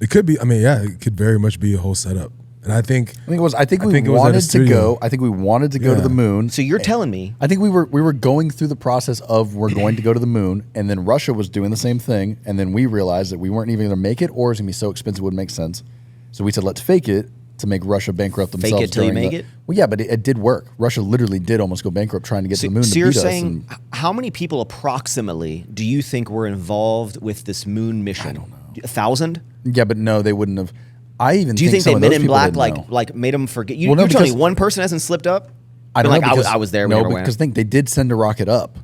It could be. I mean, yeah, it could very much be a whole setup. And I think I think it was. I think we it was at a wanted to studio. go. I think we wanted to go to Yeah. the moon. So you're telling me I think we were going through the process of we're going to go to the moon, and then Russia was doing the same thing, and then we realized that we weren't even going to make it, or it's going to be so expensive it wouldn't make sense. So we said let's fake it to make Russia bankrupt themselves. it till you during make the- it? Well, yeah, but it did work. Russia literally did almost go bankrupt trying to get to the moon. So to you're beat us, saying and how many people approximately do you think were involved with this moon mission? I don't know. 1,000? yeah, but no, they wouldn't have. I even Do you think some they of Men those in people Black didn't know. like made them forget? Well, no, you're telling me because- one person hasn't slipped up? I don't Like, know because I was there. No, when because think they did send a rocket up.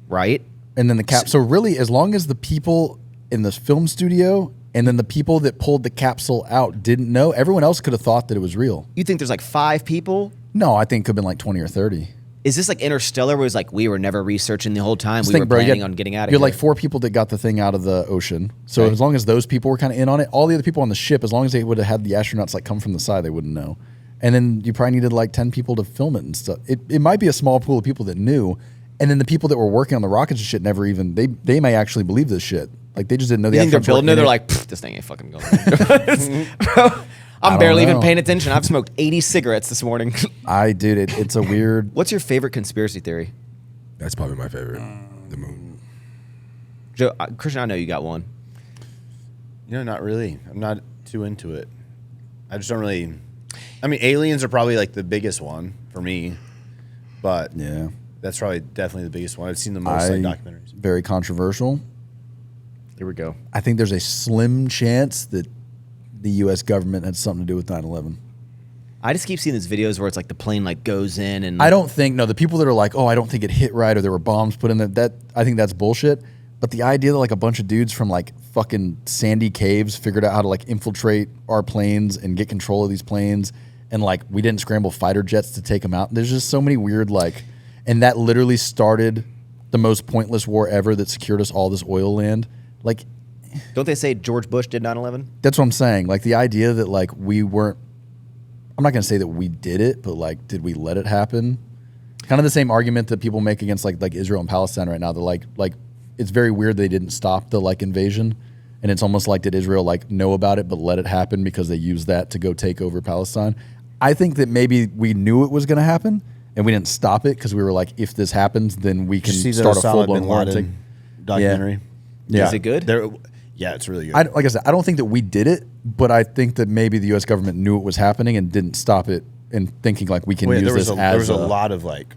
right. And then the cap. So really, as long as the people in the film studio and then the people that pulled the capsule out didn't know, everyone else could have thought that it was real. You think there's like 5 people? No, I think it could have been like 20 or 30. Is this like Interstellar, where it's like we were never researching the whole time? Just We think, were bro, you planning had- on getting out of You're here. like 4 people that got the thing out of the ocean. So Right. as long as those people were kind of in on it, all the other people on the ship, as long as they would have had the astronauts like come from the side, they wouldn't know. And then you probably needed like 10 people to film it and stuff. It might be a small pool of people that knew. And then the people that were working on the rockets and shit never even, they may actually believe this shit. Like they just didn't know the You think they're astronauts were building it? in They're like, this thing ain't fucking going. Bro, I'm don't barely even know. paying attention. I've smoked 80 cigarettes this morning. I did it. It's a weird. What's your favorite conspiracy theory? that's probably my favorite. The moon. Joe, Christian, I know you got one. You know, not really. I'm not too into it. I just don't really. I mean, aliens are probably like the biggest one for me, but Yeah. that's probably definitely the biggest one. I've seen the most like documentaries. Very controversial. Here we go. I think there's a slim chance that the U.S. government had something to do with 9/11. I just keep seeing these videos where it's like the plane like goes in and I don't think the people that are like, oh, I don't think it hit right or there were bombs put in there. That I think that's bullshit. But the idea that like a bunch of dudes from like fucking sandy caves figured out how to like infiltrate our planes and get control of these planes, and like we didn't scramble fighter jets to take them out. There's just so many weird like, and that literally started the most pointless war ever that secured us all this oil land. Like don't they say George Bush did 9/11? that's what I'm saying. Like the idea that like we weren't. I'm not gonna say that we did it, but like, did we let it happen? Kind of the same argument that people make against like Israel and Palestine right now. They're like it's very weird they didn't stop the like invasion, and it's almost like did Israel like know about it but let it happen because they used that to go take over Palestine. I think that maybe we knew it was gonna happen and we didn't stop it because we were like, if this happens, then we can Did you see start a Osama full blown bin war. and Laden take- documentary? Yeah. Is it good? Yeah, it's really good. Like I said, I don't think that we did it, but I think that maybe the U.S. government knew it was happening and didn't stop it, and thinking like we can Wait, use there was this a, as there was a lot of like,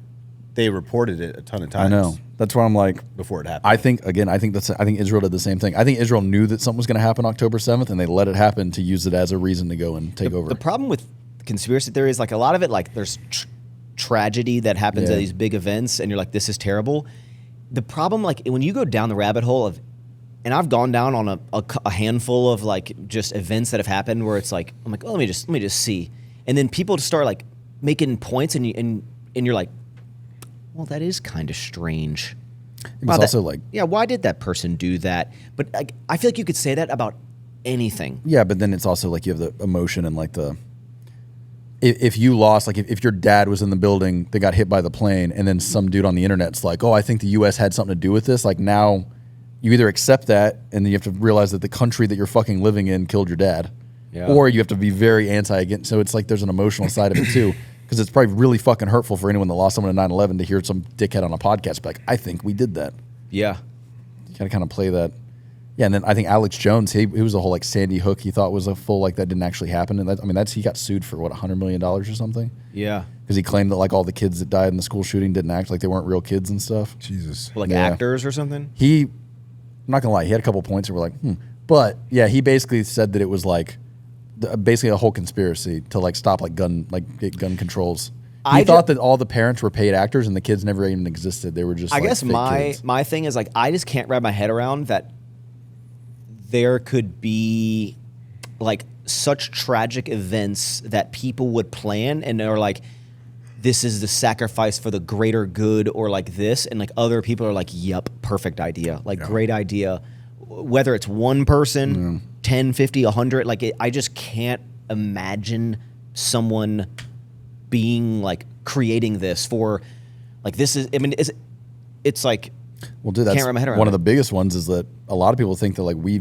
they reported it a ton of times. I know. That's why I'm like, Before it happened. I think Israel did the same thing. I think Israel knew that something was going to happen October 7th, and they let it happen to use it as a reason to go and take over. The problem with conspiracy theories, like a lot of it, like there's tragedy that happens Yeah. at these big events, and you're like, this is terrible. The problem, like when you go down the rabbit hole of, and I've gone down on a handful of like just events that have happened where it's like, I'm like, oh, let me just see, and then people start like making points, and you're like, well, that is kind of strange. It was also like, yeah, why did that person do that? But like, I feel like you could say that about anything. yeah, but then it's also like you have the emotion and like the, if you lost, like if your dad was in the building that got hit by the plane, and then some dude on the internet's like, oh, I think the U.S. had something to do with this. Like now you either accept that and then you have to realize that the country that you're fucking living in killed your dad. Yeah. Or you have to be very anti against. So it's like there's an emotional side of it too. Because it's probably really fucking hurtful for anyone that lost someone in 9/11 to hear some dickhead on a podcast be like, I think we did that. Yeah. You kind of play that. Yeah, and then I think Alex Jones, he was a whole like Sandy Hook he thought was a full like that didn't actually happen. And that, I mean, he got sued for what, $100 million or something? Yeah. Because he claimed that like all the kids that died in the school shooting didn't act like they weren't real kids and stuff. Jesus. Like Yeah. actors or something. I'm not gonna lie, he had a couple points that were like, But yeah, he basically said that it was like basically a whole conspiracy to like stop like gun controls. He thought that all the parents were paid actors and the kids never even existed. They were just. I like, guess fake kids. my thing is like I just can't wrap my head around that there could be like such tragic events that people would plan and are like, this is the sacrifice for the greater good, or like this, and like other people are like, yep, perfect idea, like great idea. Whether it's one person, 10, 50, 100, like I just can't imagine someone being like creating this for like this is. I mean, it's like. Well, dude, that's can't wrap my head around one of it. the biggest ones is that a lot of people think that like we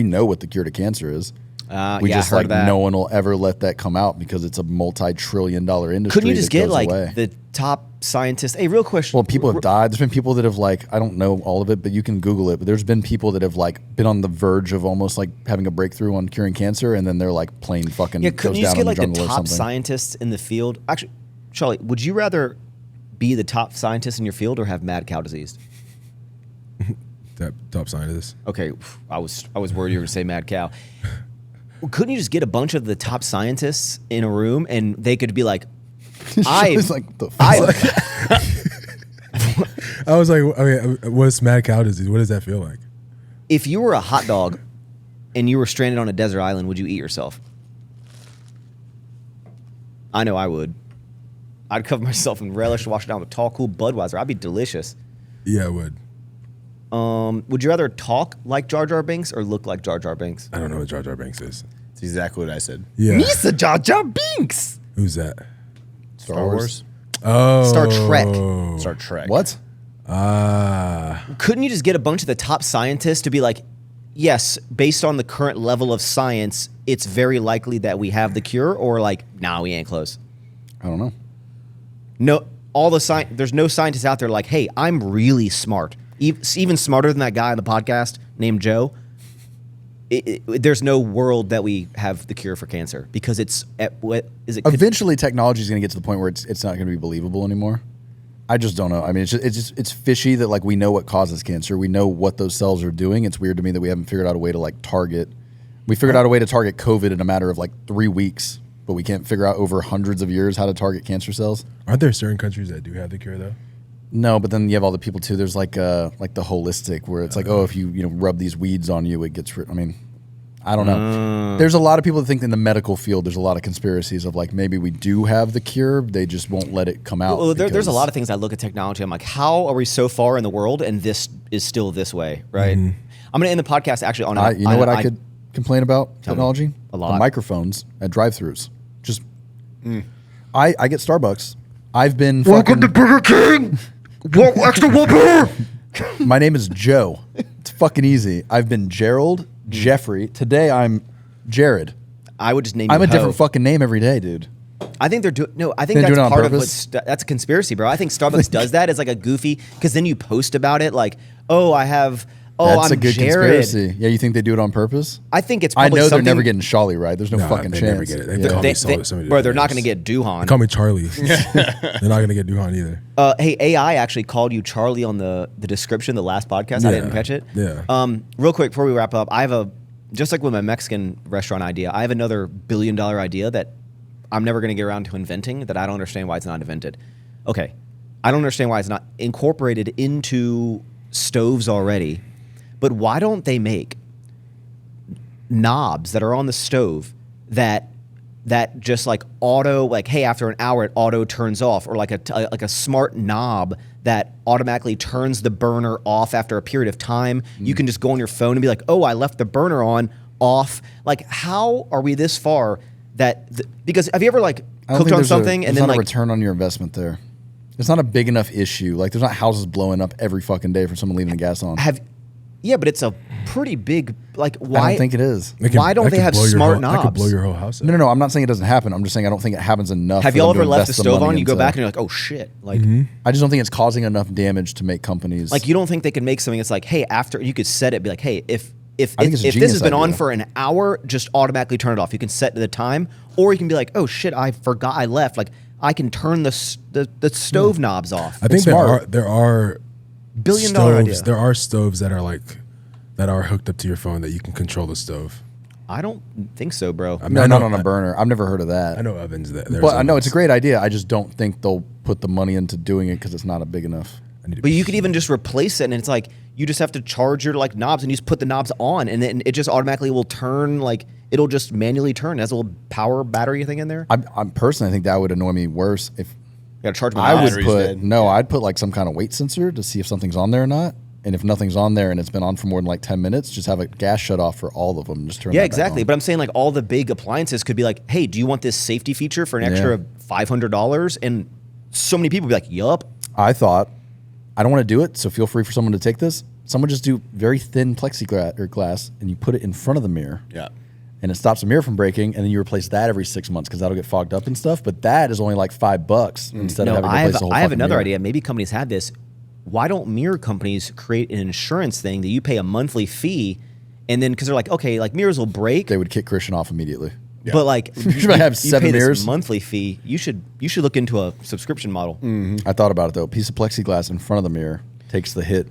know what the cure to cancer is. We yeah, just I heard like that. no one will ever let that come out because it's a multi-trillion-dollar industry. Couldn't you just that get goes like away. the top scientists? Hey, real question. Well, people have died. There's been people that have like, I don't know all of it, but you can Google it. But there's been people that have like been on the verge of almost like having a breakthrough on curing cancer, and then they're like plane fucking Yeah, goes couldn't you just down get in the like the jungle or top something. scientists in the field? Actually, Shawley, would you rather be the top scientist in your field or have mad cow disease? That top scientist. Okay, I was worried you were going to say mad cow. Well, couldn't you just get a bunch of the top scientists in a room and they could be like, I It's like, the fuck? I was like, okay, what's mad cow disease? What does that feel like? if you were a hot dog and you were stranded on a desert island, would you eat yourself? I know I would. I'd cover myself in relish, wash it down with tall, cool Budweiser. I'd be delicious. Yeah, I would. Would you rather talk like Jar Jar Binks or look like Jar Jar Binks? I don't know what Jar Jar Binks is. It's exactly what I said. Yeah. Misa Jar Jar Binks. Who's that? Star Wars. Oh. Star Trek. Star Trek. What? Couldn't you just get a bunch of the top scientists to be like, yes, based on the current level of science, it's very likely that we have the cure, or like, nah, we ain't close. I don't know. No, there's no scientists out there like, hey, I'm really smart, even smarter than that guy on the podcast named Joe. There's no world that we have the cure for cancer because it's Eventually, technology is going to get to the point where it's not going to be believable anymore. I just don't know. I mean, it's fishy that like we know what causes cancer. We know what those cells are doing. It's weird to me that we haven't figured out a way to like target. We figured out a way to target COVID in a matter of like 3 weeks, but we can't figure out over hundreds of years how to target cancer cells. Aren't there certain countries that do have the cure though? No, but then you have all the people too. There's like the holistic where it's like, oh, if you rub these weeds on you, it gets rid. I mean, I don't know. There's a lot of people that think in the medical field, there's a lot of conspiracies of like maybe we do have the cure, they just won't let it come out. well, there's a because- lot of things I look at technology. I'm like, how are we so far in the world and this is still this way, right? I'm going to end the podcast actually on. You know what I could complain about technology? A lot. The microphones at drive-thrus. Just I get Starbucks. I've been fucking. Burger King. Extra Whopper. My name is Joe. It's fucking easy. I've been Gerald, Jeffrey. Today I'm Jared. I would just name. I'm you a different Ho. fucking name every day, dude. I think they're doing. No, I think They're that's doing it on part of purpose? what's. That's a conspiracy, bro. I think Starbucks does that as like a goofy, because then you post about it like, oh, I have. Oh, That's I'm a good Jared. conspiracy. Yeah, you think they do it on purpose? I think it's. I Probably know they're something, never getting Shawley right. There's no Nah, fucking they chance. never get it. They Yeah. call me They, somebody bro, they're not else. going to get Duhan. Call me Charlie. They're not gonna get Duhan either. Hey, AI actually called you Charlie on the description, the last podcast. I Yeah. didn't catch it. Yeah. Real quick before we wrap up, I have just like with my Mexican restaurant idea, I have another $1 billion idea that I'm never going to get around to inventing that I don't understand why it's not invented. Okay, I don't understand why it's not incorporated into stoves already, but why don't they make knobs that are on the stove that just like auto, like, hey, after an hour it auto turns off, or like a smart knob that automatically turns the burner off after a period of time. You can just go on your phone and be like, oh, I left the burner off. Like, how are we this far because have you ever like cooked on something and then not like a return on your investment there? It's not a big enough issue. Like, there's not houses blowing up every fucking day for someone leaving the gas on. Yeah, but it's a pretty big, like, why? I don't think it is. Why don't they have smart knobs? I could blow your whole house up. No. I'm not saying it doesn't happen. I'm just saying I don't think it happens enough. Have for y'all them to ever left the invest stove money on? You go into- back and you're like, oh shit. Like, I just don't think it's causing enough damage to make companies. like, you don't think they could make something that's like, hey, after you could set it, be like, hey, if I think it's a this has genius been on idea. for an hour, just automatically turn it off. You can set the time, or you can be like, oh shit, I forgot I left. Like, I can turn the stove knobs off. I think there are Billion-dollar idea. There are stoves that are hooked up to your phone that you can control the stove. I don't think so, bro. I mean, no, I not know- on a burner. I've never heard of that. I know ovens that. But I know it's a great idea. I just don't think they'll put the money into doing it because it's not a big enough. But you could even just replace it, and it's like you just have to charge your like knobs, and you just put the knobs on, and then it just automatically will turn. Like, it'll just manually turn. It has a little power battery thing in there. I'm personally, I think that would annoy me worse if You gotta charge my I knobs. would Batteries put dead. I'd put like some kind of weight sensor to see if something's on there or not. And if nothing's on there and it's been on for more than like 10 minutes, just have a gas shut off for all of them. Just turn Yeah, that back exactly. on. But I'm saying like all the big appliances could be like, hey, do you want this safety feature for an extra $500? And so many people would be like, yup. I thought, I don't want to do it, so feel free for someone to take this. Someone just do very thin plexiglass or glass, and you put it in front of the mirror. Yeah. And it stops the mirror from breaking, and then you replace that every 6 months because that'll get fogged up and stuff. But that is only like $5 instead of No, having to I replace have, the whole I have fucking another mirror. idea. Maybe companies have this. Why don't mirror companies create an insurance thing that you pay a monthly fee, and then because they're like, okay, like mirrors will break, They would kick Christian off immediately. but like You should have 7 pay mirrors. this monthly fee. You should look into a subscription model. I thought about it though. A piece of plexiglass in front of the mirror takes the hit.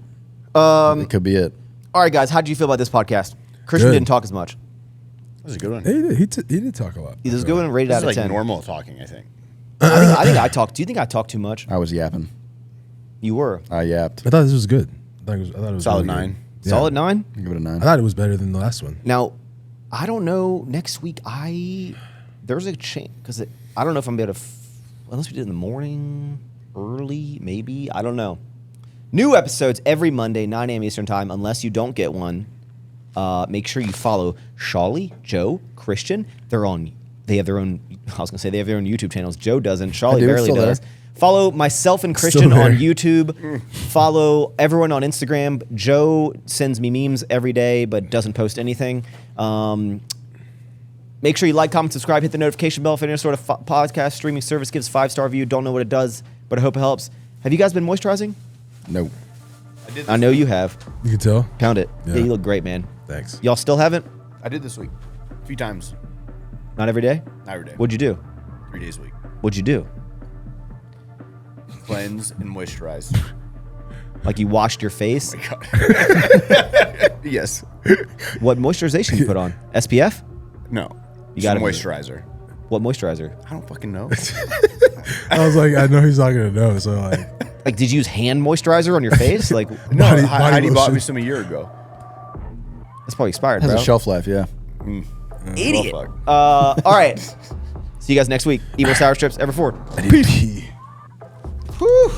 It could be it. All right, guys, how did you feel about this podcast? Christian Good. didn't talk as much. That was a good one. He did talk a lot. He was good and rated This out is of like 10. normal talking, I think. I think I talked. Do you think I talked too much? I was yapping. You were. I yapped. I thought this was good. I thought it was Solid really 9. good. Yeah. Solid 9. I'll give it a 9. I thought it was better than the last one. Now, I don't know. Next week, there's a change because I don't know if I'm able to. Unless we did it in the morning, early, maybe. I don't know. New episodes every Monday, 9 a.m. Eastern time. Unless you don't get one, make sure you follow Shawley, Joe, Christian. They have their own. I was gonna say they have their own YouTube channels. Joe doesn't. Shawley do, barely still does. there. Follow myself and Christian Still there. on YouTube. Follow everyone on Instagram. Joe sends me memes every day, but doesn't post anything. Make sure you like, comment, subscribe, hit the notification bell if any sort of podcast streaming service gives 5-star review. Don't know what it does, but I hope it helps. Have you guys been moisturizing? No. I know you have. You can tell. Pound it. Yeah, Yeah. you look great, man. Thanks. Y'all still haven't? I did this week. A few times. Not every day? Not every day. What'd you do? 3 days a week. What'd you do? Cleanse and moisturize. Like you washed your face? Yes. What moisturization you put on? SPF? No. You Just gotta- moisturizer. What moisturizer? I don't fucking know. I was like, I know he's not gonna know, so like, Like, did you use hand moisturizer on your face? Like, No, Body Heidi bought lotion. me some a year ago. that's probably expired, Has bro. a shelf life, yeah. Idiot. Oh, fuck. All right. See you guys next week. Evil Sour Strips, Ever Forward. I need to pee. Whew.